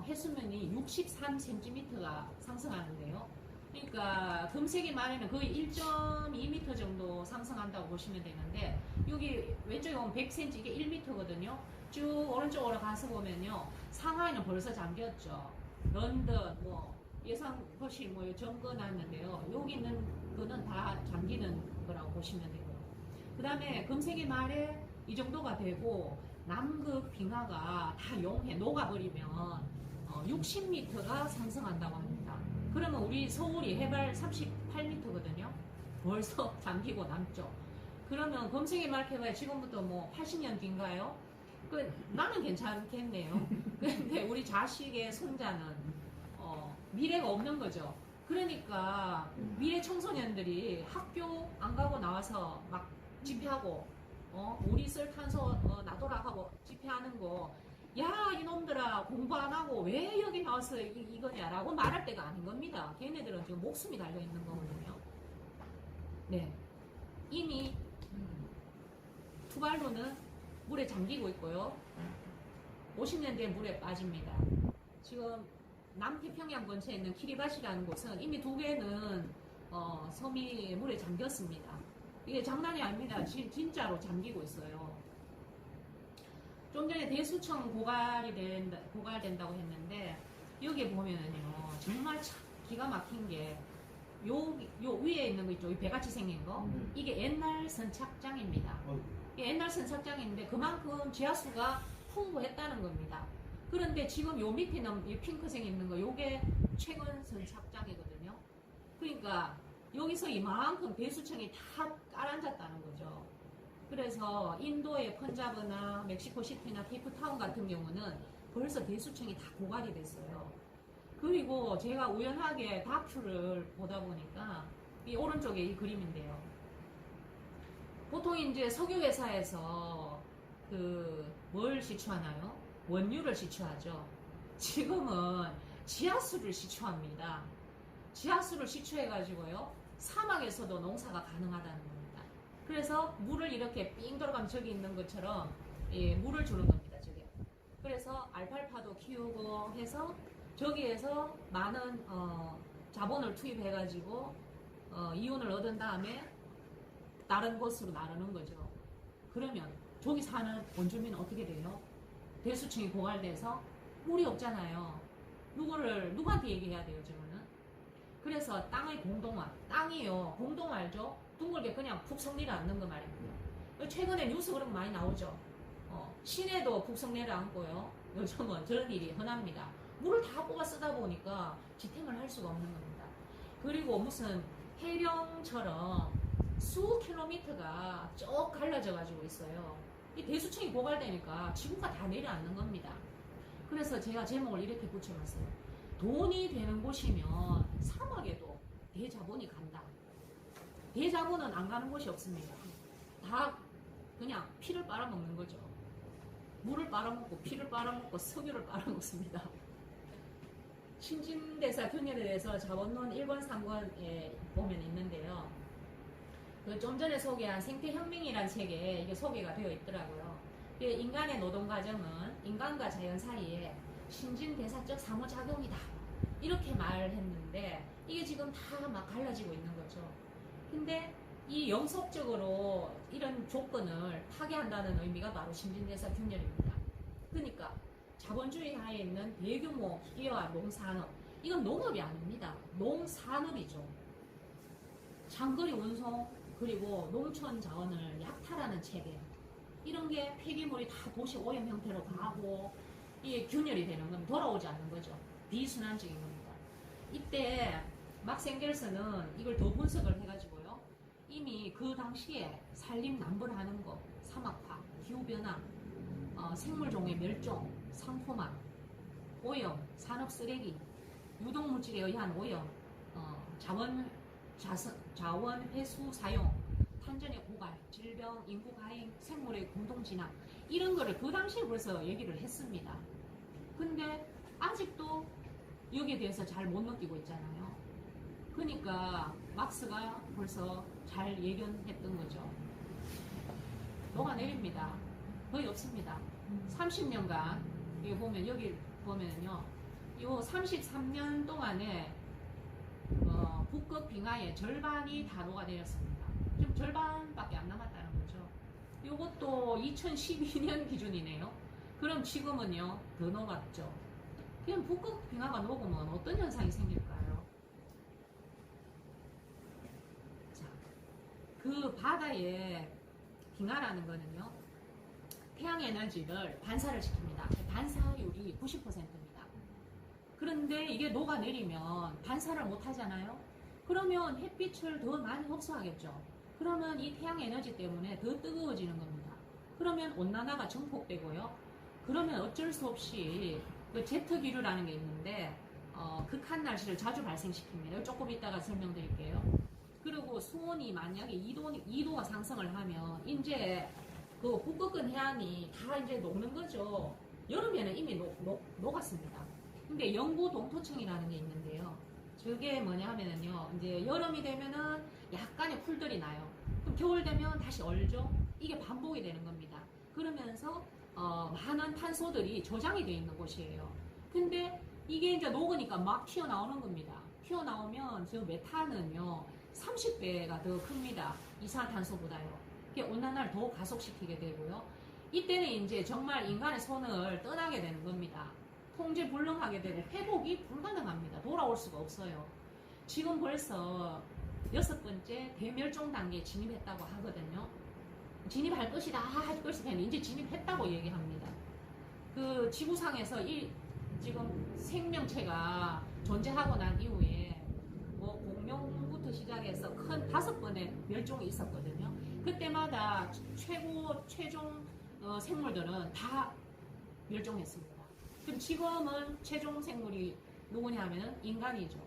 해수면이 63cm가 상승하는데요. 그러니까 금세기 말에는 거의 1.2m 정도 상승한다고 보시면 되는데, 여기 왼쪽에 보면 100cm, 이게 1m거든요. 쭉 오른쪽으로 가서 보면요, 상하이는 벌써 잠겼죠. 런던, 뭐 예상 것이 뭐 점거놨는데요. 여기 있는 거는 다 잠기는 거라고 보시면 되고요. 그 다음에 금세기 말에 이 정도가 되고 남극 빙하가 다 용해 녹아버리면 60m가 상승한다고 합니다. 그러면 우리 서울이 해발 38m거든요. 벌써 잠기고 남죠. 그러면 금세기 말 해봐야 지금부터 뭐 80년 뒤인가요? 나는 괜찮겠네요. 근데 우리 자식의 손자는 미래가 없는 거죠. 그러니까 미래 청소년들이 학교 안 가고 나와서 막 집회하고 우리 썰 탄소 놔둬라 하고 집회하는 거, 야 이놈들아 공부 안 하고 왜 여기 나와서 이거냐라고 말할 때가 아닌 겁니다. 걔네들은 지금 목숨이 달려 있는 거거든요. 네, 이미 투발로는 물에 잠기고 있고요. 50년 뒤에 물에 빠집니다. 지금 남태평양 근처에 있는 키리바시라는 곳은 이미 2개는 섬이 물에 잠겼습니다. 이게 장난이 아닙니다. 진짜로 잠기고 있어요. 좀 전에 대수청 고갈된다고 했는데, 여기 보면은요, 정말 참 기가 막힌 게, 요 위에 있는 거 있죠? 이 배같이 생긴 거? 이게 옛날 선착장입니다. 이게 옛날 선착장인데, 그만큼 지하수가 풍부했다는 겁니다. 그런데 지금 요 밑에는 이 핑크색 있는 거, 요게 최근 선착장이거든요. 그러니까, 여기서 이만큼 배수청이 다 깔아앉았다는 거죠. 그래서 인도의 펀자브나 멕시코시티나 케이프타운 같은 경우는 벌써 배수청이 다 고갈이 됐어요. 그리고 제가 우연하게 다큐를 보다 보니까 이 오른쪽에 이 그림인데요. 보통 이제 석유회사에서 뭘 시추하나요? 원유를 시추하죠. 지금은 지하수를 시추합니다. 지하수를 시추해가지고요, 사막에서도 농사가 가능하다는 겁니다. 그래서 물을 이렇게 삥 돌아가면 저기 있는 것처럼 물을 주는 겁니다. 저게. 그래서 알팔파도 키우고 해서 저기에서 많은 자본을 투입해가지고 이윤을 얻은 다음에 다른 곳으로 나르는 거죠. 그러면 저기 사는 원주민은 어떻게 돼요? 대수층이 고갈돼서 물이 없잖아요. 누구한테 얘기해야 돼요, 저거는? 그래서 땅의 공동화, 땅이요, 공동화 알죠? 둥글게 그냥 푹 성리를 않는 거 말입니다. 최근에 뉴스 그런 거 많이 나오죠. 시내도 푹 성리를 않고요. 요즘은 저런 일이 흔합니다. 물을 다 뽑아 쓰다 보니까 지탱을 할 수가 없는 겁니다. 그리고 무슨 해령처럼 수 킬로미터가 쭉 갈라져 가지고 있어요. 이 대수층이 고갈되니까 지구가 다 내려앉는 겁니다. 그래서 제가 제목을 이렇게 붙여놨어요. 돈이 되는 곳이면 사막에도 대자본이 간다. 대자본은 안 가는 곳이 없습니다. 다 그냥 피를 빨아먹는 거죠. 물을 빨아먹고 피를 빨아먹고 석유를 빨아먹습니다. 신진대사 균열에 대해서 자본론 1권, 3권에 보면 있는데요. 좀 전에 소개한 생태혁명이라는 책에 이게 소개가 되어 있더라고요. 인간의 노동 과정은 인간과 자연 사이에 신진대사적 상호작용이다. 이렇게 말했는데 이게 지금 다 막 갈라지고 있는 거죠. 근데 이 영속적으로 이런 조건을 파괴한다는 의미가 바로 신진대사 균열입니다. 그러니까 자본주의 하에 있는 대규모 기계화 농산업, 이건 농업이 아닙니다. 농산업이죠. 장거리 운송, 그리고 농촌 자원을 약탈하는 체계, 이런 게 폐기물이 다 도시 오염 형태로 가고 이게 균열이 되는 건 돌아오지 않는 거죠. 비순환적인 겁니다. 이때 막스 엥겔스는 이걸 더 분석을 해가지고요, 이미 그 당시에 산림 남불하는 거, 사막화, 기후변화, 생물종의 멸종, 상포막, 오염, 산업 쓰레기, 유독물질에 의한 오염, 자원 회수 사용, 탄전의 고갈, 질병, 기후변경, 인구 가행, 생물의 공동 진화 이런 거를 그 당시에 벌써 얘기를 했습니다. 근데 아직도 여기에 대해서 잘 못 느끼고 있잖아요. 그러니까 막스가 벌써 잘 예견했던 거죠. 녹아내립니다. 거의 없습니다. 30년간 여기 보면 여기 보면요, 요 33년 동안에 북극 빙하의 절반이 다 녹아내렸습니다. 지금 절반밖에 안 남았다는 거죠. 이것도 2012년 기준이네요. 그럼 지금은요 더 녹았죠. 그럼 북극 빙하가 녹으면 어떤 현상이 생길까요? 자, 그 바다의 빙하라는 거는요, 태양 에너지를 반사를 시킵니다. 반사율이 90%입니다. 그런데 이게 녹아내리면 반사를 못 하잖아요. 그러면 햇빛을 더 많이 흡수하겠죠. 그러면 이 태양 에너지 때문에 더 뜨거워지는 겁니다. 그러면 온난화가 증폭되고요. 그러면 어쩔 수 없이 그 제트 기류라는 게 있는데 극한 날씨를 자주 발생시킵니다. 조금 이따가 설명드릴게요. 그리고 수온이 만약에 2도가 상승을 하면 이제 그 북극권 해안이 다 이제 녹는 거죠. 여름에는 이미 녹았습니다. 근데 영구 동토층이라는 게 있는데요. 저게 뭐냐 하면은요, 이제 여름이 되면은 약간의 풀들이 나요. 그럼 겨울 되면 다시 얼죠. 이게 반복이 되는 겁니다. 그러면서 많은 탄소들이 저장이 되어 있는 곳이에요. 근데 이게 이제 녹으니까 막 튀어나오는 겁니다. 튀어나오면 저 메탄은요 30배가 더 큽니다. 이산화탄소보다요. 이게 온난화를 더 가속시키게 되고요. 이때는 이제 정말 인간의 손을 떠나게 되는 겁니다. 통제 불능하게 되고 회복이 불가능합니다. 돌아올 수가 없어요. 지금 벌써 6번째 대멸종 단계에 진입했다고 하거든요. 진입할 것이다 할 것이다 이제 진입했다고 얘기합니다. 그 지구상에서 지금 생명체가 존재하고 난 이후에 뭐 공룡부터 시작해서 큰 5번의 멸종이 있었거든요. 그때마다 최종 생물들은 다 멸종했습니다. 그럼 지금은 최종 생물이 누구냐 하면 인간이죠.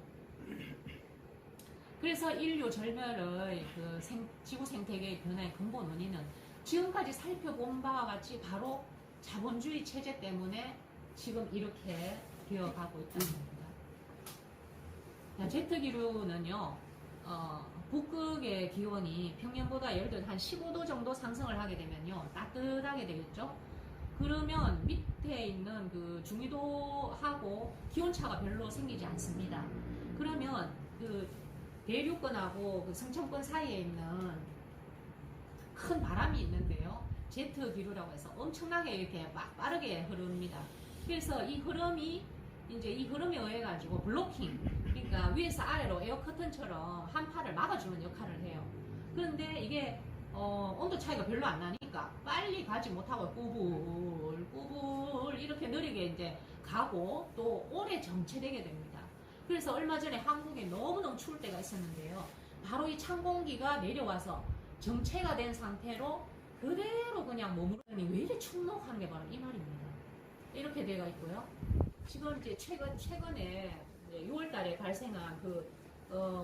그래서 인류 절멸의 그 지구 생태계의 변화의 근본 원인은 지금까지 살펴본 바와 같이 바로 자본주의 체제 때문에 지금 이렇게 되어가고 있다는 겁니다. 제트 기류는요, 북극의 기온이 평년보다 예를 들어 한 15도 정도 상승을 하게 되면요, 따뜻하게 되겠죠. 그러면 밑에 있는 그 중위도하고 기온차가 별로 생기지 않습니다. 그러면 그 대륙권하고 그 성층권 사이에 있는 큰 바람이 있는데요. 제트 기류라고 해서 엄청나게 이렇게 막 빠르게 흐릅니다. 그래서 이 흐름에 의해 가지고 블로킹, 그러니까 위에서 아래로 에어 커튼처럼 한파를 막아주는 역할을 해요. 그런데 이게 온도 차이가 별로 안 나니까 빨리 가지 못하고 꾸불 이렇게 느리게 이제 가고 또 오래 정체되게 됩니다. 그래서 얼마 전에 한국에 너무너무 추울 때가 있었는데요. 바로 이 찬 공기가 내려와서 정체가 된 상태로 그대로 그냥 머무르니 왜 이렇게 축록하는 게 바로 이 말입니다. 이렇게 되어 있고요. 지금 이제 최근에 6월 달에 발생한 그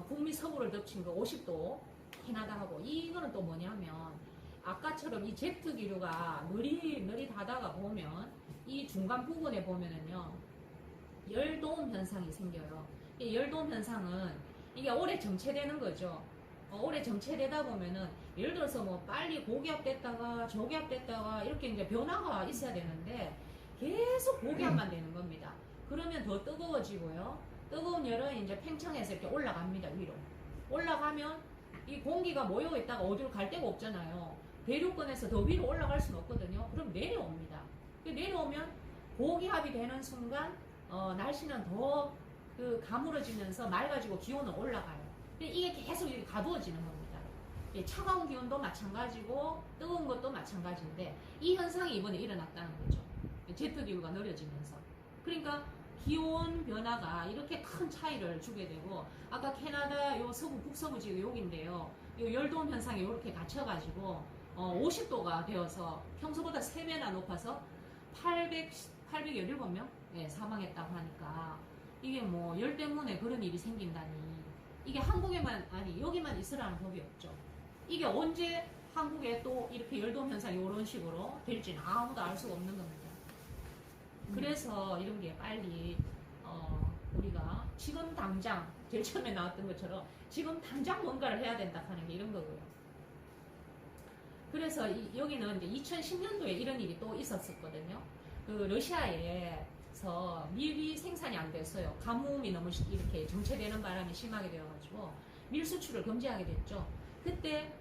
북미 서부를 덮친 그 50도 캐나다하고, 이거는 또 뭐냐면 아까처럼 이 제트 기류가 느릿하다가 보면 이 중간 부분에 보면은요 열도움 현상이 생겨요. 이 열도움 현상은 이게 오래 정체되는 거죠. 오래 정체되다 보면은 예를 들어서 뭐 빨리 고기압 됐다가 저기압 됐다가 이렇게 이제 변화가 있어야 되는데 계속 고기압만 되는 겁니다. 그러면 더 뜨거워지고요. 뜨거운 열은 이제 팽창해서 이렇게 올라갑니다. 위로 올라가면 이 공기가 모여 있다가 어디로 갈 데가 없잖아요. 대륙권에서 더 위로 올라갈 수는 없거든요. 그럼 내려옵니다. 내려오면 고기압이 되는 순간 날씨는 더 가물어지면서 맑아지고 기온은 올라가요. 이게 계속 이렇게 가두어지는 겁니다. 차가운 기온도 마찬가지고 뜨거운 것도 마찬가지인데 이 현상이 이번에 일어났다는 거죠. 제트 기류가 느려지면서. 그러니까 기온 변화가 이렇게 큰 차이를 주게 되고, 아까 캐나다 요 북서부 지역 여기인데요. 요 열도움 현상이 이렇게 갇혀가지고 50도가 되어서 평소보다 3배나 높아서 817명 사망했다고 하니까, 이게 뭐 열 때문에 그런 일이 생긴다니, 이게 한국에만, 아니 여기만 있으라는 법이 없죠. 이게 언제 한국에 또 이렇게 열돔 현상이 이런 식으로 될지는 아무도 알 수가 없는 겁니다. 그래서 이런 게 빨리 우리가 지금 당장 제일 처음에 나왔던 것처럼 지금 당장 뭔가를 해야 된다 하는 게 이런 거고요. 그래서 여기는 이제 2010년도에 이런 일이 또 있었었거든요. 그 러시아에서 밀이 생산이 안 됐어요. 가뭄이 너무 이렇게 정체되는 바람이 심하게 되어가지고 밀 수출을 금지하게 됐죠. 그때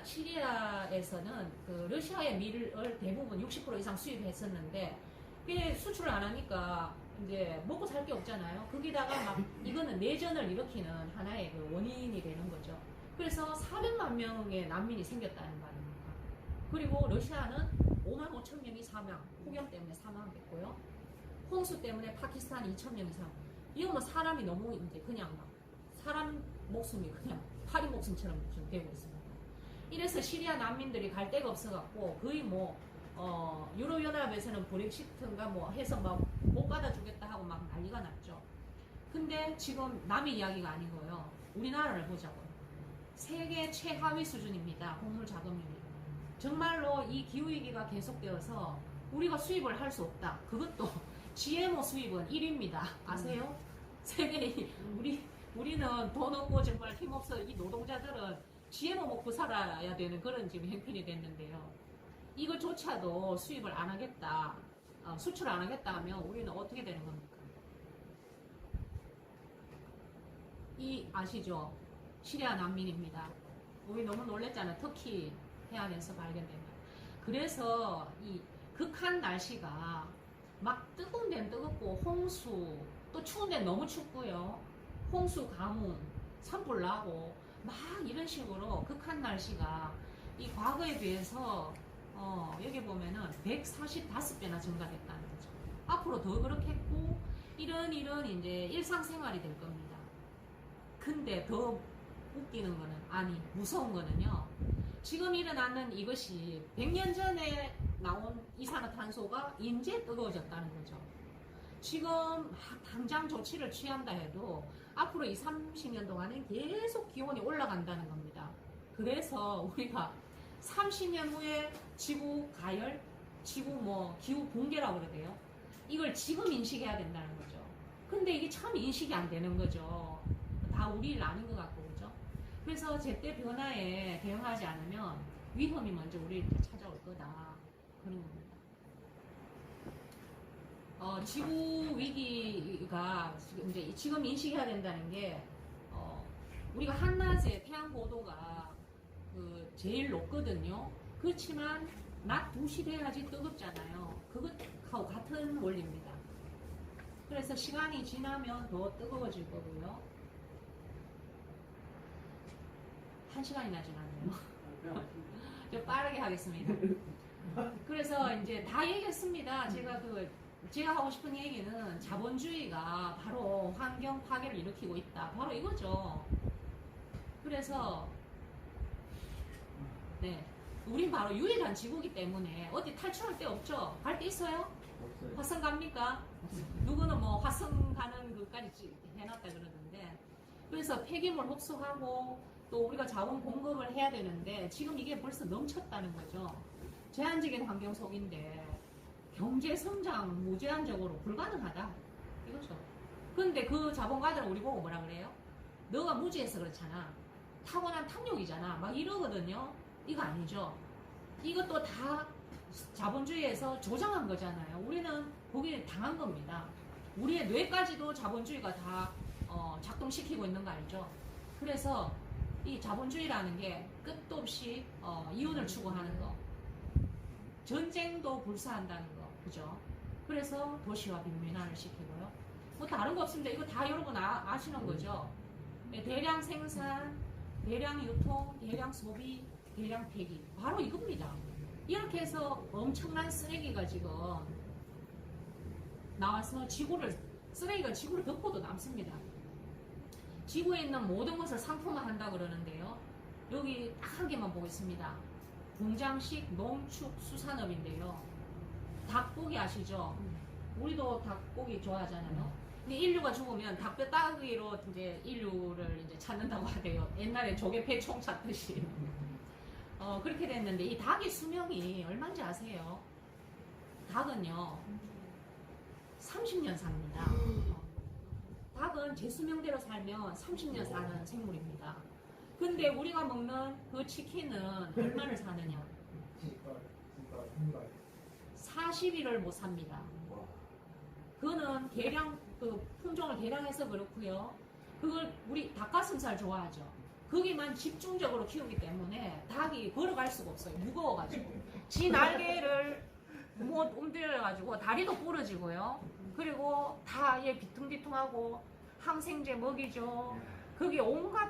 시리아에서는 그 러시아의 밀을 대부분 60% 이상 수입했었는데 그게 수출을 안 하니까 이제 먹고 살 게 없잖아요. 거기다가 막 이거는 내전을 일으키는 하나의 그 원인이 되는 거죠. 그래서 400만 명의 난민이 생겼다는 말입니다. 그리고 러시아는 5만 5천 명이 사망, 폭염 때문에 사망했고요. 홍수 때문에 파키스탄 2천 명이 사망. 이거 뭐 사람이 너무 이제 그냥 막 사람 목숨이 그냥 파리 목숨처럼 좀 되고 있습니다. 이래서 시리아 난민들이 갈 데가 없어갖고 거의 뭐 유럽연합에서는 브렉시트인가 뭐 해서 막 못 받아주겠다 하고 막 난리가 났죠. 근데 지금 남의 이야기가 아닌 거예요. 우리나라를 보자고요. 세계 최하위 수준입니다. 곡물 자금률이. 정말로 이 기후위기가 계속되어서 우리가 수입을 할 수 없다. 그것도 GMO 수입은 1위입니다. 아세요? 세계에 우리는 돈 없고 정말 힘없어 이 노동자들은 GMO 먹고 살아야 되는 그런 지금 형편이 됐는데요. 이것조차도 수입을 안 하겠다, 수출 안 하겠다 하면 우리는 어떻게 되는 겁니까? 아시죠? 시리아 난민입니다. 우리 너무 놀랬잖아요. 터키 해안에서 발견된 거. 그래서 이 극한 날씨가 막 뜨거운 데는 뜨겁고 홍수, 또 추운 데는 너무 춥고요. 홍수, 가뭄, 산불 나고 막 이런 식으로 극한 날씨가 이 과거에 비해서 여기 보면은 145배나 증가됐다는 거죠. 앞으로 더 그렇겠고 이런 이제 일상생활이 될 겁니다. 근데 더 웃기는 거는 무서운 거는요. 지금 일어나는 이것이 100년 전에 나온 이산화탄소가 이제 뜨거워졌다는 거죠. 지금 막 당장 조치를 취한다 해도 앞으로 30년 동안은 계속 기온이 올라간다는 겁니다. 그래서 우리가 30년 후에 지구 가열, 지구 기후 붕괴라고 그러대요. 이걸 지금 인식해야 된다는 거죠. 근데 이게 참 인식이 안 되는 거죠. 다 우리 일 아닌 것 같고, 그죠? 그래서 제때 변화에 대응하지 않으면 위험이 먼저 우리를 찾아올 거다. 그런 겁니다. 지구 위기가 지금 인식해야 된다는 게, 우리가 한낮에 태양 고도가 제일 높거든요. 그렇지만 낮 2시 돼야지 뜨겁잖아요. 그것하고 같은 원리입니다. 그래서 시간이 지나면 더 뜨거워질 거고요. 1시간이나 지났네요. 좀 빠르게 하겠습니다. 그래서 이제 다 얘기했습니다. 제가 하고 싶은 얘기는 자본주의가 바로 환경 파괴를 일으키고 있다. 바로 이거죠. 그래서 네, 우린 바로 유일한 지구이기 때문에 어디 탈출할 데 없죠. 갈 데 있어요? 없어요. 화성 갑니까? 누구는 화성 가는 것까지 해놨다 그러는데, 그래서 폐기물 흡수하고 또 우리가 자원 공급을 해야 되는데 지금 이게 벌써 넘쳤다는 거죠. 제한적인 환경 속인데 경제 성장 무제한적으로 불가능하다 이거죠. 근데 그 자본가들은 우리 보고 뭐라 그래요? 너가 무지해서 그렇잖아. 타고난 탐욕이잖아. 막 이러거든요. 이거 아니죠. 이것도 다 자본주의에서 조장한 거잖아요. 우리는 거기에 당한 겁니다. 우리의 뇌까지도 자본주의가 다 작동시키고 있는 거 알죠? 그래서 이 자본주의라는 게 끝도 없이 이윤을 추구하는 거, 전쟁도 불사한다는 거, 그죠? 그래서 도시화 빈민화를 시키고요. 다른 거 없습니다. 이거 다 여러분 아시는 거죠? 대량 생산, 대량 유통, 대량 소비, 대량 폐기, 바로 이겁니다. 이렇게 해서 엄청난 쓰레기가 지금 나와서 쓰레기가 지구를 덮고도 남습니다. 지구에 있는 모든 것을 상품화한다 그러는데요. 여기 딱 한 개만 보겠습니다. 공장식 농축 수산업인데요. 닭고기 아시죠? 우리도 닭고기 좋아하잖아요. 근데 인류가 죽으면 닭뼈 따기로 이제 인류를 이제 찾는다고 하대요. 옛날에 조개 폐총 찾듯이. 그렇게 됐는데 이 닭의 수명이 얼마인지 아세요? 닭은요 30년 삽니다. 닭은 제 수명대로 살면 30년 사는 생물입니다. 근데 우리가 먹는 그 치킨은 얼마를 사느냐? 40일을 못 삽니다. 그거는 개량, 그 품종을 개량해서 그렇고요. 그걸 우리 닭가슴살 좋아하죠. 거기만 집중적으로 키우기 때문에 닭이 걸어갈 수가 없어요. 무거워가지고. 지 날개를 못 움직여가지고 다리도 부러지고요. 그리고 다 얘 비퉁비퉁하고 항생제 먹이죠. 거기 온갖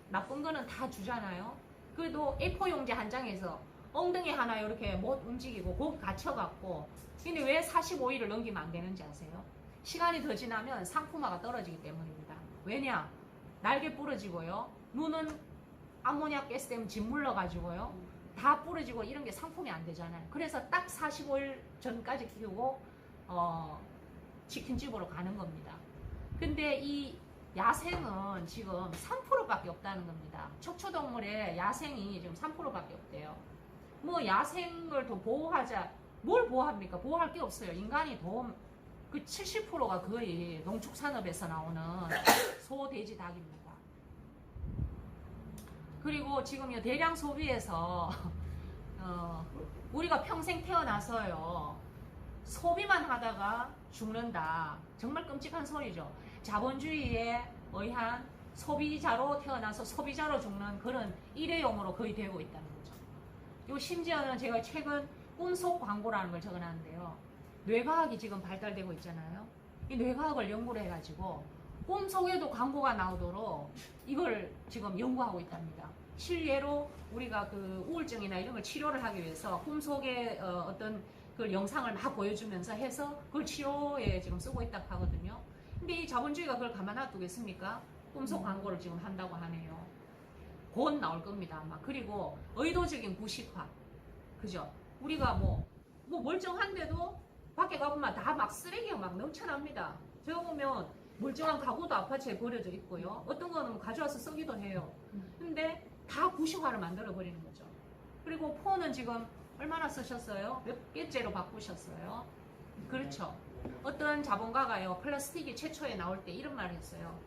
나쁜 거는 다 주잖아요. 그래도 A4 용지 한 장에서 엉덩이 하나 이렇게 못 움직이고 거기 갇혀갖고. 근데 왜 45일을 넘기면 안 되는지 아세요? 시간이 더 지나면 상품화가 떨어지기 때문입니다. 왜냐? 날개 부러지고요. 눈은 암모니아 가스 때문에 짓물러가지고요. 다 부러지고 이런 게 상품이 안 되잖아요. 그래서 딱 45일 전까지 키우고 치킨집으로 가는 겁니다. 근데 이 야생은 지금 3%밖에 없다는 겁니다. 척추동물의 야생이 지금 3%밖에 없대요. 뭐 야생을 더 보호하자. 뭘 보호합니까? 보호할 게 없어요. 인간이 그 70%가 거의 농축산업에서 나오는 소, 돼지, 닭입니다. 그리고 지금 이 대량 소비에서 우리가 평생 태어나서요 소비만 하다가 죽는다. 정말 끔찍한 소리죠. 자본주의에 의한 소비자로 태어나서 소비자로 죽는 그런 일회용으로 거의 되고 있다는 거죠. 요 심지어는 제가 최근 꿈속 광고라는 걸 적어놨는데요. 뇌과학이 지금 발달되고 있잖아요. 이 뇌과학을 연구를 해가지고 꿈속에도 광고가 나오도록 이걸 지금 연구하고 있답니다. 실례로 우리가 그 우울증이나 이런 걸 치료를 하기 위해서 꿈속에 어떤 그 영상을 막 보여주면서 해서 그걸 치료에 지금 쓰고 있다고 하거든요. 근데 이 자본주의가 그걸 가만 놔두겠습니까? 꿈속 광고를 지금 한다고 하네요. 곧 나올 겁니다 아마. 그리고 의도적인 부식화, 그죠? 우리가 뭐 멀쩡한데도 밖에 가보면 다 막 쓰레기가 막 넘쳐납니다. 제가 보면 멀쩡한 가구도 아파트에 버려져 있고요. 어떤 거는 가져와서 쓰기도 해요. 근데 다 부식화를 만들어 버리는 거죠. 그리고 폰은 지금 얼마나 쓰셨어요? 몇 개째로 바꾸셨어요? 그렇죠. 어떤 자본가가요, 플라스틱이 최초에 나올 때 이런 말을 했어요.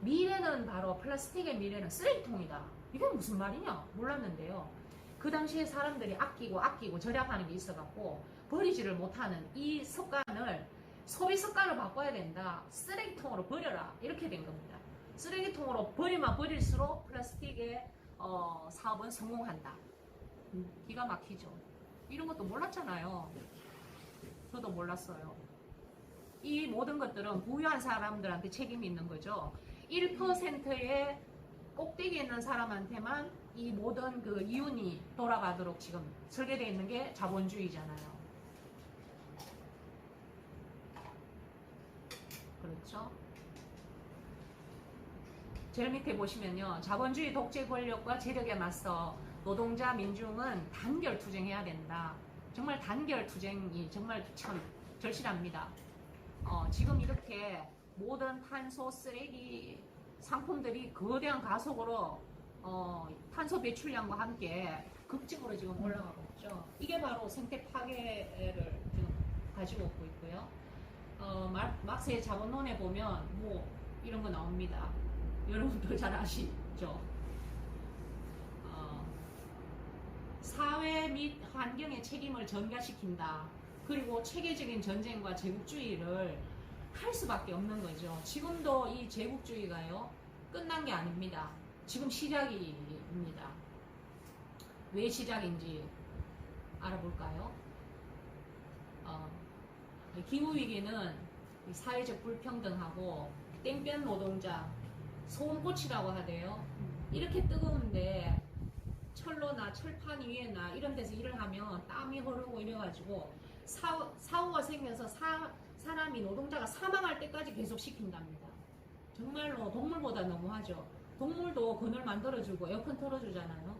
미래는 바로 플라스틱의 미래는 쓰레기통이다. 이게 무슨 말이냐? 몰랐는데요. 그 당시에 사람들이 아끼고 절약하는 게 있어갖고 버리지를 못하는 이 습관을 소비 습관을 바꿔야 된다. 쓰레기통으로 버려라. 이렇게 된 겁니다. 쓰레기통으로 버리면 버릴수록 플라스틱의 사업은 성공한다. 기가 막히죠. 이런 것도 몰랐잖아요. 저도 몰랐어요. 이 모든 것들은 부유한 사람들한테 책임이 있는 거죠. 1%의 꼭대기에 있는 사람한테만 이 모든 그 이윤이 돌아가도록 지금 설계되어 있는 게 자본주의잖아요. 그렇죠? 제일 밑에 보시면요. 자본주의 독재 권력과 재력에 맞서 노동자 민중은 단결 투쟁해야 된다. 정말 단결 투쟁이 정말 참 절실합니다. 지금 이렇게 모든 탄소 쓰레기 상품들이 거대한 가속으로 탄소 배출량과 함께 급증으로 지금 올라가고 있죠. 이게 바로 생태 파괴를 지금 가지고 오고 있고요. 막스의 자본론에 보면 뭐 이런 거 나옵니다. 여러분도 잘 아시죠? 사회 및 환경의 책임을 전가시킨다. 그리고 체계적인 전쟁과 제국주의를 할 수밖에 없는 거죠. 지금도 이 제국주의가요 끝난 게 아닙니다. 지금 시작입니다. 왜 시작인지 알아볼까요? 기후위기는 사회적 불평등하고 땡볕 노동자, 소음꽃이라고 하대요. 이렇게 뜨거운데 철로나 철판 위에나 이런 데서 일을 하면 땀이 흐르고 이래가지고 사고가 생겨서 사람이 노동자가 사망할 때까지 계속 시킨답니다. 정말로 동물보다 너무하죠. 동물도 그늘 만들어주고 에어컨 틀어주잖아요.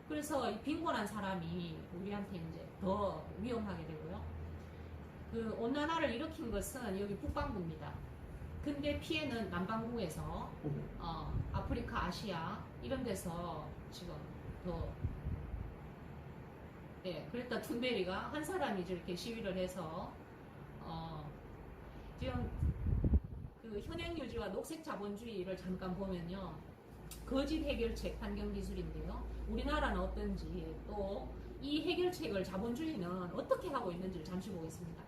그래서 빈곤한 사람이 우리한테 이제 더 위험하게 되고요. 그 온난화를 일으킨 것은 여기 북반구입니다. 근데 피해는 남반구에서 아프리카, 아시아 이런 데서 지금 더 예, 그랬던 툰베리가 한 사람이 이렇게 시위를 해서 지금 그 현행 유지와 녹색 자본주의를 잠깐 보면요. 거짓 해결책 환경 기술인데요. 우리나라는 어떤지 또 이 해결책을 자본주의는 어떻게 하고 있는지를 잠시 보겠습니다.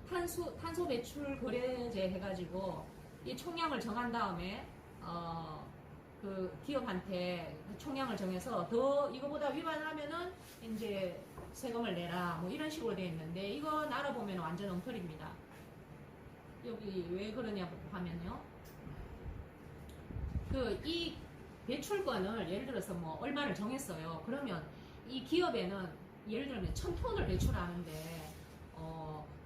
탄소 배출 거래제 해가지고 이 총량을 정한 다음에 그 기업한테 총량을 정해서 더 이거보다 위반하면은 이제 세금을 내라 뭐 이런 식으로 되어 있는데 이거 알아보면 완전 엉터리입니다. 여기 왜 그러냐 하면요. 그 이 배출권을 예를 들어서 뭐 얼마를 정했어요. 그러면 이 기업에는 예를 들면 1000톤을 배출하는데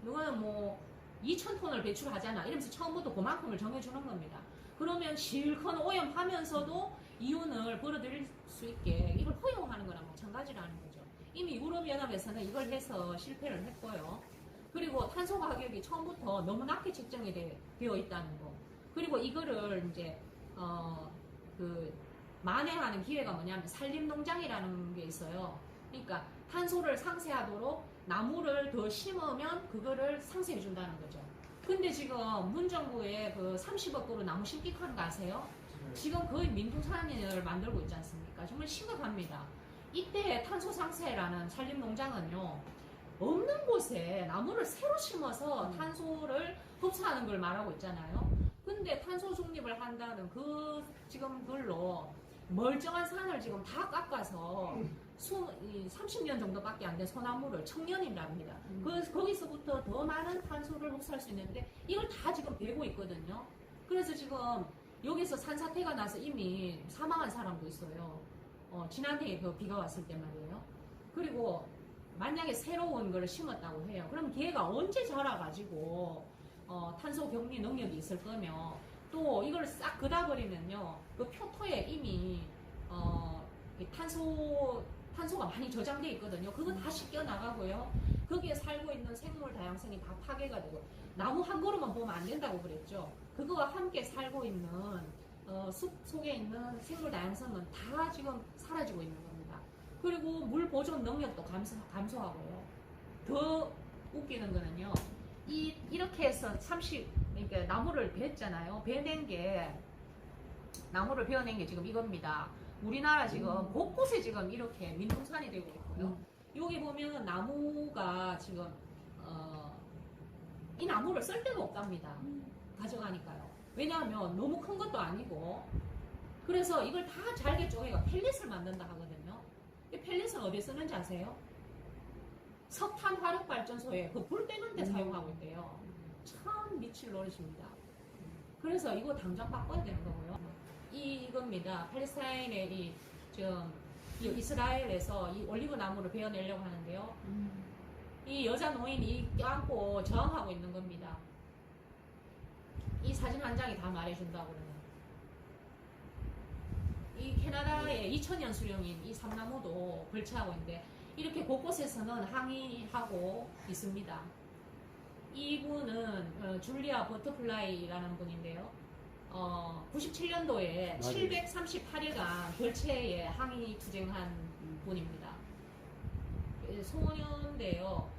누가는 뭐 2000톤을 배출하잖아 이러면서 처음부터 그만큼을 정해주는 겁니다. 그러면 실컷 오염하면서도 이윤을 벌어들일 수 있게 이걸 허용하는 거랑 마찬가지라는 거죠. 이미 유럽연합에서는 이걸 해서 실패를 했고요. 그리고 탄소 가격이 처음부터 너무 낮게 책정이 되어 있다는 거. 그리고 이거를 이제 그 만회하는 기회가 뭐냐면 산림농장이라는 게 있어요. 그러니까 탄소를 상쇄하도록 나무를 더 심으면 그거를 상쇄해 준다는 거죠. 근데 지금 문정부의 그 30억 그루 나무 심기 하는 거 아세요? 지금 거의 민둥산을 만들고 있지 않습니까? 정말 심각합니다. 이때 탄소 상쇄라는 산림농장은요. 없는 곳에 나무를 새로 심어서 탄소를 흡수하는 걸 말하고 있잖아요. 근데 탄소 중립을 한다는 그 지금 그걸로 멀쩡한 산을 지금 다 깎아서 30년 정도밖에 안 된 소나무를 청년이랍니다. 거기서부터 더 많은 탄소를 흡수할 수 있는데 이걸 다 지금 베고 있거든요. 그래서 지금 여기서 산사태가 나서 이미 사망한 사람도 있어요. 지난해에 그 비가 왔을 때 말이에요. 그리고 만약에 새로운 걸 심었다고 해요. 그럼 걔가 언제 자라가지고 탄소 격리 능력이 있을 거며 또 이걸 싹 걷어버리면요. 그 표토에 이미 탄소가 많이 저장돼 있거든요. 그거 다 씻겨 나가고요. 거기에 살고 있는 생물 다양성이 다 파괴가 되고 나무 한 그루만 보면 안 된다고 그랬죠. 그거와 함께 살고 있는 숲 속에 있는 생물 다양성은 다 지금 사라지고 있는 겁니다. 그리고 물 보존 능력도 감소하고요. 더 웃기는 거는요. 이렇게 해서 그러니까 나무를 베었잖아요. 나무를 베어낸 게 지금 이겁니다. 우리나라 지금 곳곳에 지금 이렇게 민둥산이 되고 있고요. 여기 보면 나무가 지금 이 나무를 쓸 데가 없답니다. 가져가니까요. 왜냐하면 너무 큰 것도 아니고 그래서 이걸 다 잘게 쪼개가 펠릿을 만든다 하거든요. 이 펠릿은 어디에 쓰는지 아세요? 석탄 화력 발전소에 그 불 떼는 데 사용하고 있대요. 참 미칠 노릇입니다. 그래서 이거 당장 바꿔야 되는 거고요. 이겁니다. 팔레스타인의 지금 이스라엘에서 이 올리브 나무를 베어내려고 하는데요. 이 여자 노인이 껴안고 저항하고 있는 겁니다. 이 사진 한 장이 다 말해준다고 그러네요. 이 캐나다의 2000년 수령인 이 삼나무도 벌채하고 있는데 이렇게 곳곳에서는 항의하고 있습니다. 이분은 줄리아 버터플라이라는 분인데요. 97년도에 738일간 벌채에 항의 투쟁한 분입니다. 소년인데요.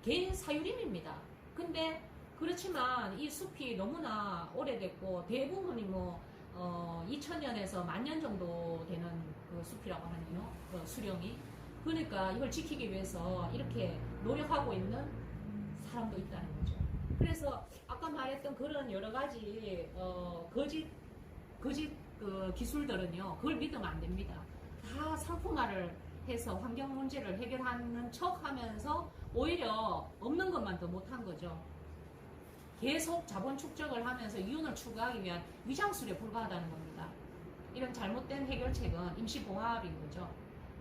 개 사유림입니다. 근데 그렇지만 이 숲이 너무나 오래됐고 대부분이 2000년에서 10,000년 정도 되는 그 숲이라고 하네요. 그 수령이. 그러니까 이걸 지키기 위해서 이렇게 노력하고 있는 사람도 있다는 거죠. 그래서 아까 말했던 그런 여러 가지 거짓 그 기술들은요, 그걸 믿으면 안 됩니다. 다 상품화를 해서 환경 문제를 해결하는 척하면서 오히려 없는 것만 더 못한 거죠. 계속 자본 축적을 하면서 이윤을 추구하기 위한 위장술에 불과하다는 겁니다. 이런 잘못된 해결책은 임시봉합인 거죠.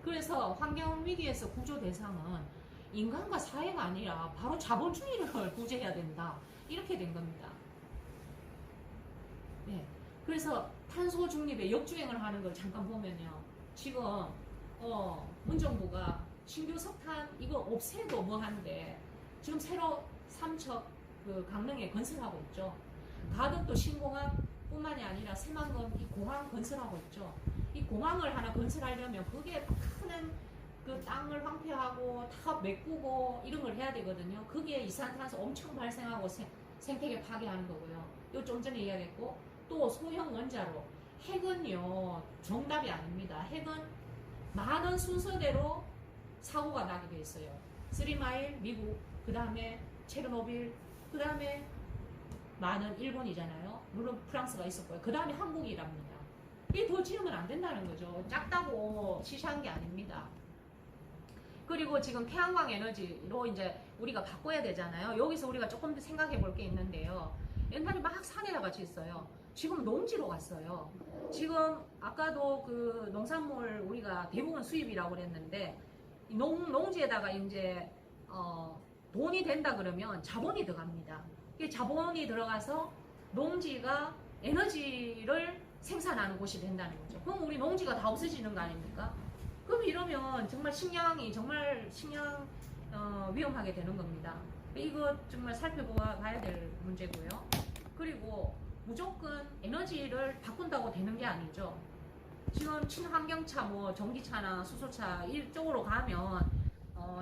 그래서 환경 위기에서 구조 대상은 인간과 사회가 아니라 바로 자본주의를 구제해야 된다. 이렇게 된 겁니다. 네. 그래서 탄소 중립에 역주행을 하는 걸 잠깐 보면요. 지금 문정부가 신규 석탄 이거 없애고 뭐 하는데 지금 새로 삼척 그 강릉에 건설하고 있죠. 가덕도 신공항뿐만이 아니라 새만금 이 공항 건설하고 있죠. 이 공항을 하나 건설하려면 그게 큰 그 땅을 지구를 황폐하고 다 메꾸고 이런 걸 해야 되거든요. 그게 이산화탄소 엄청 발생하고 생태계 파괴하는 거고요. 이거 좀 전에 이야기했고, 또 소형 원자로 핵은요 정답이 아닙니다. 핵은 많은 순서대로 사고가 나게 돼 있어요. 3마일 미국, 그 다음에 체르노빌, 그 다음에 많은 일본이잖아요. 물론 프랑스가 있었고요. 그 다음에 한국이랍니다. 이게 더 지으면 안 된다는 거죠. 작다고 시시한 게 아닙니다. 그리고 지금 태양광 에너지로 이제 우리가 바꿔야 되잖아요. 여기서 우리가 조금 더 생각해 볼 게 있는데요. 옛날에 막 산에다가 짓어요. 지금 농지로 갔어요. 지금 아까도 그 농산물 우리가 대부분 수입이라고 그랬는데 농지에다가 이제 돈이 된다 그러면 자본이 들어갑니다. 이 자본이 들어가서 농지가 에너지를 생산하는 곳이 된다는 거죠. 그럼 우리 농지가 다 없어지는 거 아닙니까? 그럼 이러면 정말 식량 위험하게 되는 겁니다. 이거 정말 살펴봐야 될 문제고요. 그리고 무조건 에너지를 바꾼다고 되는 게 아니죠. 지금 친환경차, 뭐 전기차나 수소차 이쪽으로 가면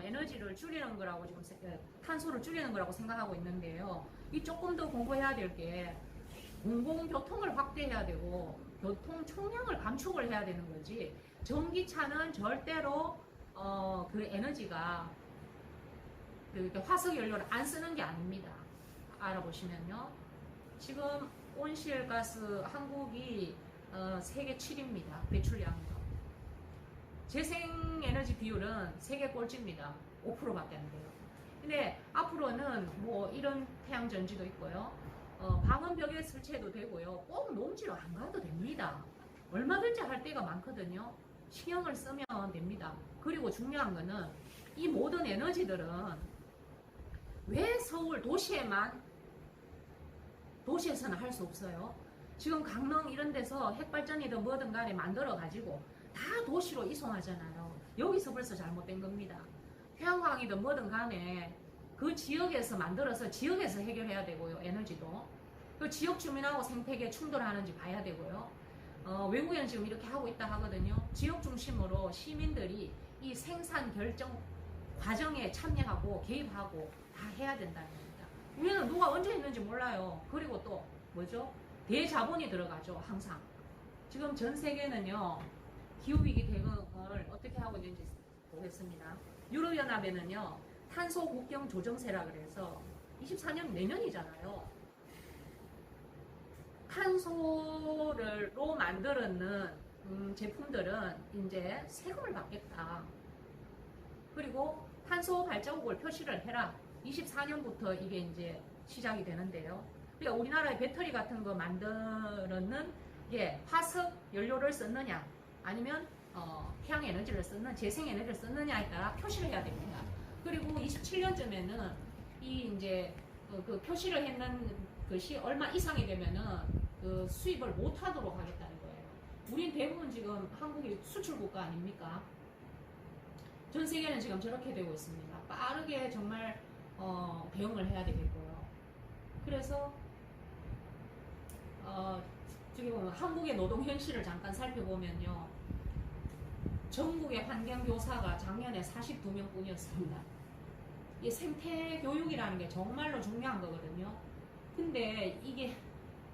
에너지를 줄이는 거라고 지금 탄소를 줄이는 거라고 생각하고 있는데요. 이 조금 더 공부해야 될 게 공공교통을 확대해야 되고 교통 총량을 감축을 해야 되는 거지. 전기차는 절대로 그 에너지가 그 화석 연료를 안 쓰는 게 아닙니다. 알아보시면요. 지금 온실가스 한국이 세계 7위입니다. 배출량으로. 재생에너지 비율은 세계 꼴찌입니다. 5%밖에 안 돼요. 근데 앞으로는 뭐 이런 태양전지도 있고요. 방음벽에 설치해도 되고요. 꼭 농지로 안 가도 됩니다. 얼마든지 할 데가 많거든요. 신경을 쓰면 됩니다. 그리고 중요한 거는 이 모든 에너지들은 왜 서울 도시에서는 할 수 없어요. 지금 강릉 이런 데서 핵발전이든 뭐든 간에 만들어 가지고 다 도시로 이송하잖아요. 여기서 벌써 잘못된 겁니다. 태양광이든 뭐든 간에 그 지역에서 만들어서 지역에서 해결해야 되고요. 에너지도. 그 지역 주민하고 생태계 충돌하는지 봐야 되고요. 외국에는 지금 이렇게 하고 있다 하거든요. 지역 중심으로 시민들이 이 생산 결정 과정에 참여하고 개입하고 다 해야 된다는 겁니다. 우리는 누가 언제 했는지 몰라요. 그리고 또 뭐죠? 대자본이 들어가죠. 항상. 지금 전 세계는요. 기후위기 대응을 어떻게 하고 있는지 보겠습니다. 유럽연합에는요. 탄소 국경 조정세라 그래서 24년 내년이잖아요. 탄소로 만드는 제품들은 이제 세금을 받겠다. 그리고 탄소 발자국을 표시를 해라. 24년부터 이게 이제 시작이 되는데요. 그러니까 우리나라의 배터리 같은 거 만드는 게 화석 연료를 썼느냐 아니면 태양 에너지를 썼느냐 재생 에너지를 썼느냐에 따라 표시를 해야 됩니다. 그리고 27년쯤에는 이 이제 그 표시를 했는 것이 얼마 이상이 되면은 그 수입을 못 하도록 하겠다는 거예요. 우린 대부분 지금 한국이 수출 국가 아닙니까? 전 세계는 지금 저렇게 되고 있습니다. 빠르게 정말 대응을 해야 되겠고요. 그래서 저기 보면 한국의 노동 현실을 잠깐 살펴보면요. 전국의 환경교사가 작년에 42명 뿐이었습니다. 이 생태 교육이라는 게 정말로 중요한 거거든요. 근데 이게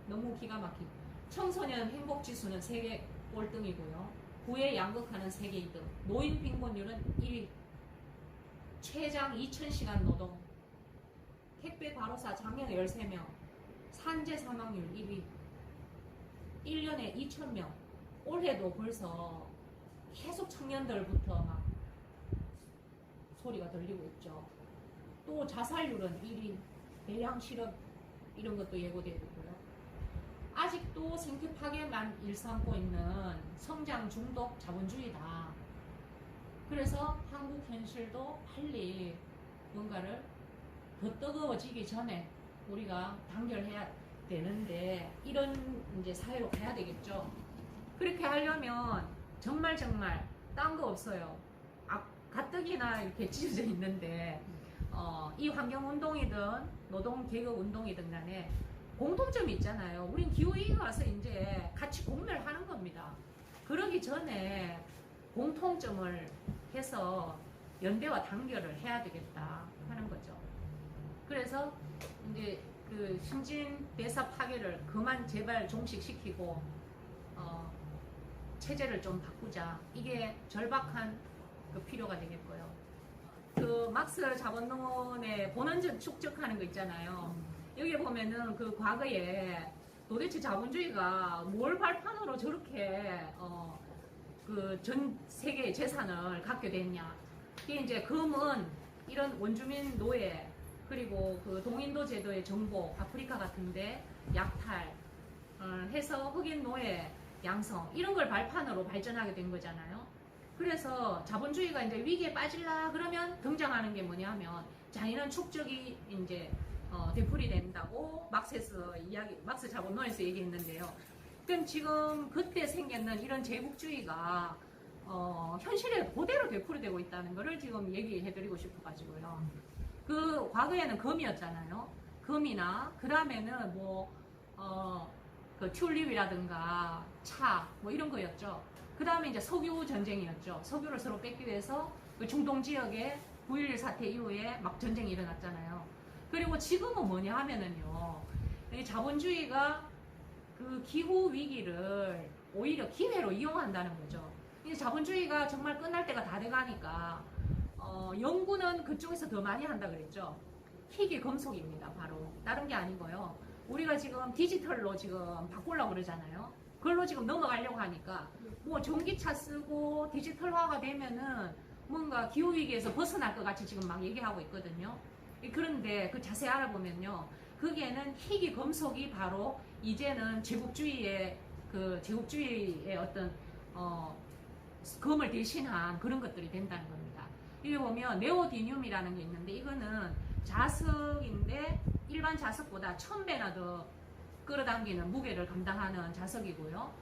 너무 기가 막히고 청소년 행복지수는 세계 꼴등이고요. 부의 양극화는 세계 2등, 노인 빈곤율은 1위, 최장 2000시간 노동, 택배 바로사 작년에 13명, 산재 사망률 1위, 1년에 2000명, 올해도 벌써 계속 청년들부터 막 소리가 들리고 있죠. 또 자살률은 1위, 대량 실업 이런 것도 예고되고요. 아직도 생태 파괴만 일삼고 있는 성장 중독 자본주의다. 그래서 한국 현실도 빨리 뭔가를 더 뜨거워지기 전에 우리가 단결해야 되는데 이런 이제 사회로 가야 되겠죠. 그렇게 하려면 정말 딴 거 없어요. 가뜩이나 이렇게 찢어져 있는데 이 환경운동이든 노동개혁운동이든 간에 공통점이 있잖아요. 우린 기후위기가 와서 이제 같이 공멸하는 겁니다. 그러기 전에 공통점을 해서 연대와 단결을 해야 되겠다 하는 거죠. 그래서 이제 그 신진 대사 파괴를 그만 제발 종식시키고 체제를 좀 바꾸자. 이게 절박한 그 필요가 되겠고요. 그 막스 자본론의 본원적 축적하는 거 있잖아요. 여기 보면은 그 과거에 도대체 자본주의가 뭘 발판으로 저렇게 그 전 세계의 재산을 갖게 됐냐. 이게 이제 금은 이런 원주민 노예 그리고 그 동인도 제도의 정복 아프리카 같은데 약탈 해서 흑인 노예 양성 이런 걸 발판으로 발전하게 된 거잖아요. 그래서 자본주의가 이제 위기에 빠질라 그러면 등장하는 게 뭐냐면 잔인한 축적이 이제 되풀이 된다고 막스 자본론에서 얘기했는데요. 그럼 지금 그때 생겼는 이런 제국주의가 현실에 그대로 되풀이되고 있다는 것을 지금 얘기해드리고 싶어가지고요. 그 과거에는 금이었잖아요. 금이나 그 다음에는 그 튤립이라든가 차 뭐 이런 거였죠. 그 다음에 이제 석유 전쟁이었죠. 석유를 서로 뺏기 위해서 그 중동 지역에 9.11 사태 이후에 막 전쟁이 일어났잖아요. 그리고 지금은 뭐냐 하면은요, 이 자본주의가 그 기후 위기를 오히려 기회로 이용한다는 거죠. 이제 자본주의가 정말 끝날 때가 다 돼가니까 연구는 그쪽에서 더 많이 한다 그랬죠. 희귀 금속입니다. 바로 다른 게 아니고요. 우리가 지금 디지털로 지금 바꾸려고 그러잖아요. 그걸로 지금 넘어가려고 하니까 뭐 전기차 쓰고 디지털화가 되면은 뭔가 기후위기에서 벗어날 것 같이 지금 막 얘기하고 있거든요. 그런데 그 자세히 알아보면요. 거기에는 희귀 금속이 바로 이제는 제국주의의 어떤 금을 대신한 그런 것들이 된다는 겁니다. 여기 보면 네오디듐이라는 게 있는데 이거는 자석인데 일반 자석보다 1000배나 더 끌어당기는 무게를 감당하는 자석이고요.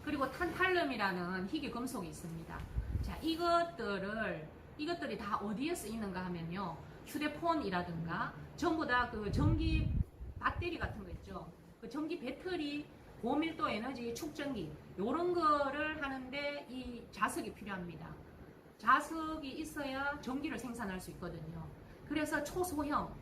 그리고 탄탈lum이라는 희귀 금속이 있습니다. 자, 이것들이 다 어디에 쓰이는가 하면요. 휴대폰이라든가 전부 다 그 전기 배터리 같은 거 있죠. 그 전기 배터리 고밀도 에너지 축전기 요런 거를 하는데 이 자석이 필요합니다. 자석이 있어야 전기를 생산할 수 있거든요. 그래서 초소형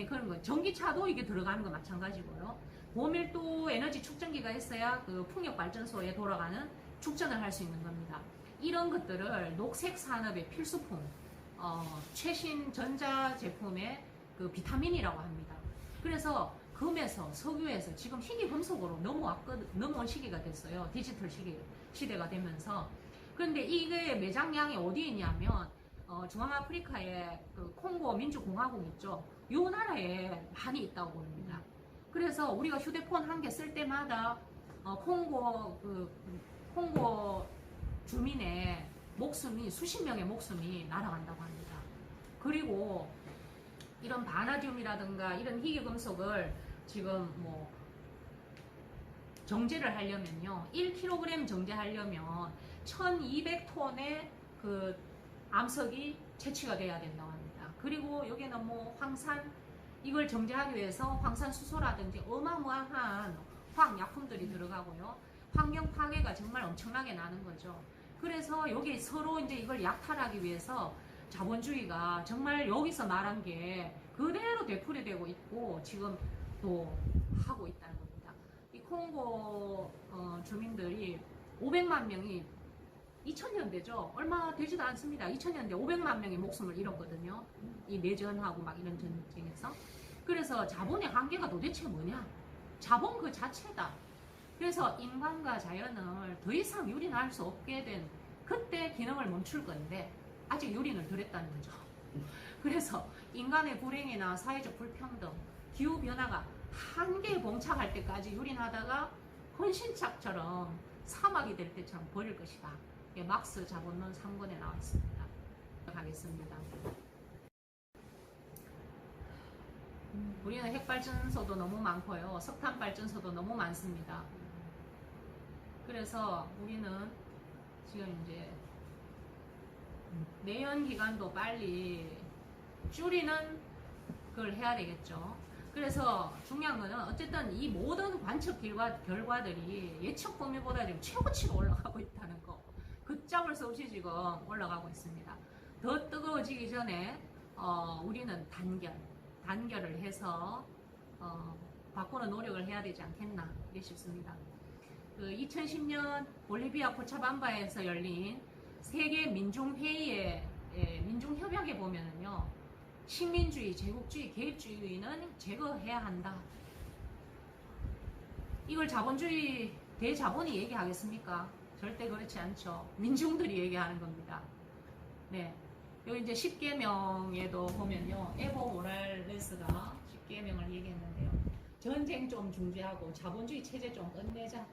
그런 거 전기차도 이게 들어가는 거 마찬가지고요. 고밀도 에너지 축전기가 있어야 그 풍력 발전소에 돌아가는 축전을 할 수 있는 겁니다. 이런 것들을 녹색 산업의 필수품 최신 전자 제품의 그 비타민이라고 합니다. 그래서 금에서 석유에서 지금 희귀 금속으로 넘어온 시기가 됐어요. 디지털 시대가 되면서. 그런데 이게 매장량이 어디에 있냐면 중앙아프리카의 그 콩고 민주공화국 있죠. 이 나라에 많이 있다고 봅니다. 그래서 우리가 휴대폰 한 개 쓸 때마다 콩고 주민의 목숨이 수십 명의 목숨이 날아간다고 합니다. 그리고 이런 바나듐이라든가 이런 희귀 금속을 지금 뭐 정제를 하려면요, 1kg 정제하려면 1200톤의 그 암석이 채취가 돼야 된다고 합니다. 그리고 여기는 뭐 황산, 이걸 정제하기 위해서 황산수소라든지 어마어마한 화학약품들이 들어가고요. 환경 파괴가 정말 엄청나게 나는 거죠. 그래서 여기 서로 이제 이걸 약탈하기 위해서 자본주의가 정말 여기서 말한 게 그대로 되풀이되고 있고 지금 또 하고 있다는 겁니다. 이 콩고 주민들이 500만 명이 2000년대죠. 얼마 되지도 않습니다. 2000년대 500만 명의 목숨을 잃었거든요. 이 내전하고 막 이런 전쟁에서. 그래서 자본의 한계가 도대체 뭐냐? 자본 그 자체다. 그래서 인간과 자연을 더 이상 유린할 수 없게 된 그때 기능을 멈출 건데 아직 유린을 덜 했다는 거죠. 그래서 인간의 불행이나 사회적 불평등, 기후변화가 한계에 봉착할 때까지 유린하다가 헌신짝처럼 사막이 될 때처럼 버릴 것이다. 막스 자본론 3권에 나와 있습니다. 가겠습니다. 우리는 핵발전소도 너무 많고요. 석탄발전소도 너무 많습니다. 그래서 우리는 지금 이제 내연 기간도 빨리 줄이는 걸 해야 되겠죠. 그래서 중요한 거는 어쨌든 이 모든 관측 결과들이 예측 범위보다 지금 최고치로 올라가고 있다는 거. 걷잡을 수 없이 지금 올라가고 있습니다. 더 뜨거워지기 전에 우리는 단결을 해서 바꾸는 노력을 해야 되지 않겠나 싶습니다. 그 2010년 볼리비아 코차밤바에서 열린 세계 민중회의의 민중협약에 보면은요, 식민주의, 제국주의, 계획주의는 제거해야 한다. 이걸 자본주의 대자본이 얘기하겠습니까? 절대 그렇지 않죠. 민중들이 얘기하는 겁니다. 네, 여기 이제 10계명에도 보면요, 에보 모랄레스가 10계명을 얘기했는데요. 전쟁 좀 중지하고 자본주의 체제 좀 끝내자.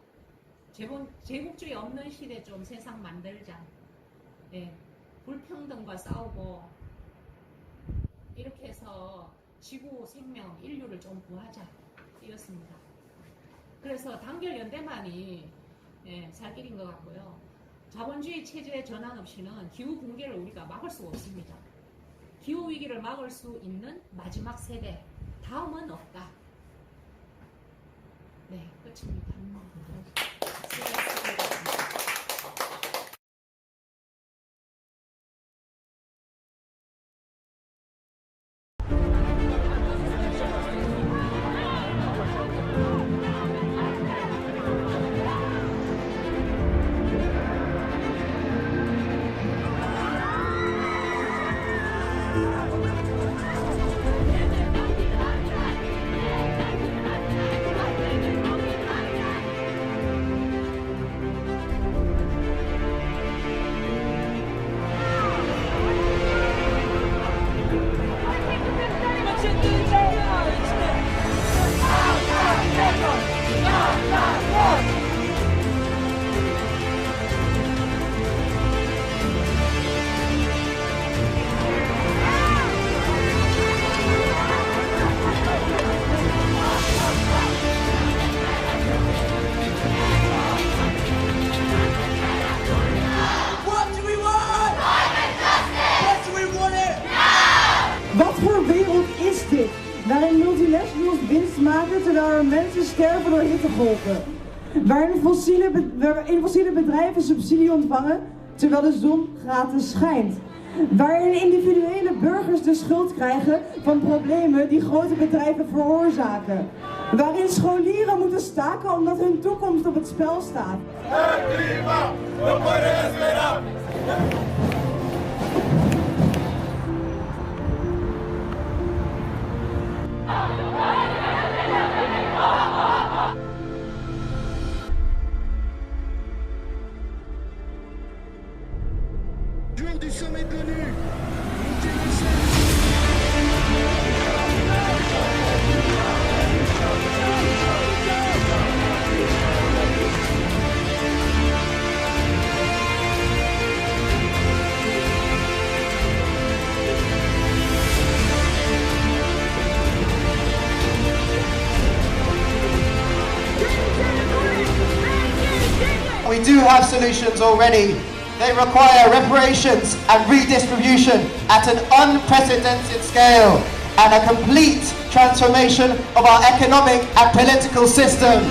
제국주의 없는 시대 좀 세상 만들자. 네, 불평등과 싸우고 이렇게 해서 지구 생명, 인류를 좀 구하자. 이렇습니다. 그래서 단결연대만이 살 길인 것 같고요. 자본주의 체제의 전환 없이는 기후 붕괴를 우리가 막을 수가 없습니다. 기후 위기를 막을 수 있는 마지막 세대, 다음은 없다. 네, 끝입니다. Waarin multinationals winst maken terwijl er mensen sterven door hittegolven. Waarin fossiele bedrijven subsidie ontvangen terwijl de zon gratis schijnt. Waarin individuele burgers de schuld krijgen van problemen die grote bedrijven veroorzaken. Waarin scholieren moeten staken omdat hun toekomst op het spel staat. Jour du sommet de l'ONU. We do have solutions already. They require reparations and redistribution at an unprecedented scale and a complete transformation of our economic and political system.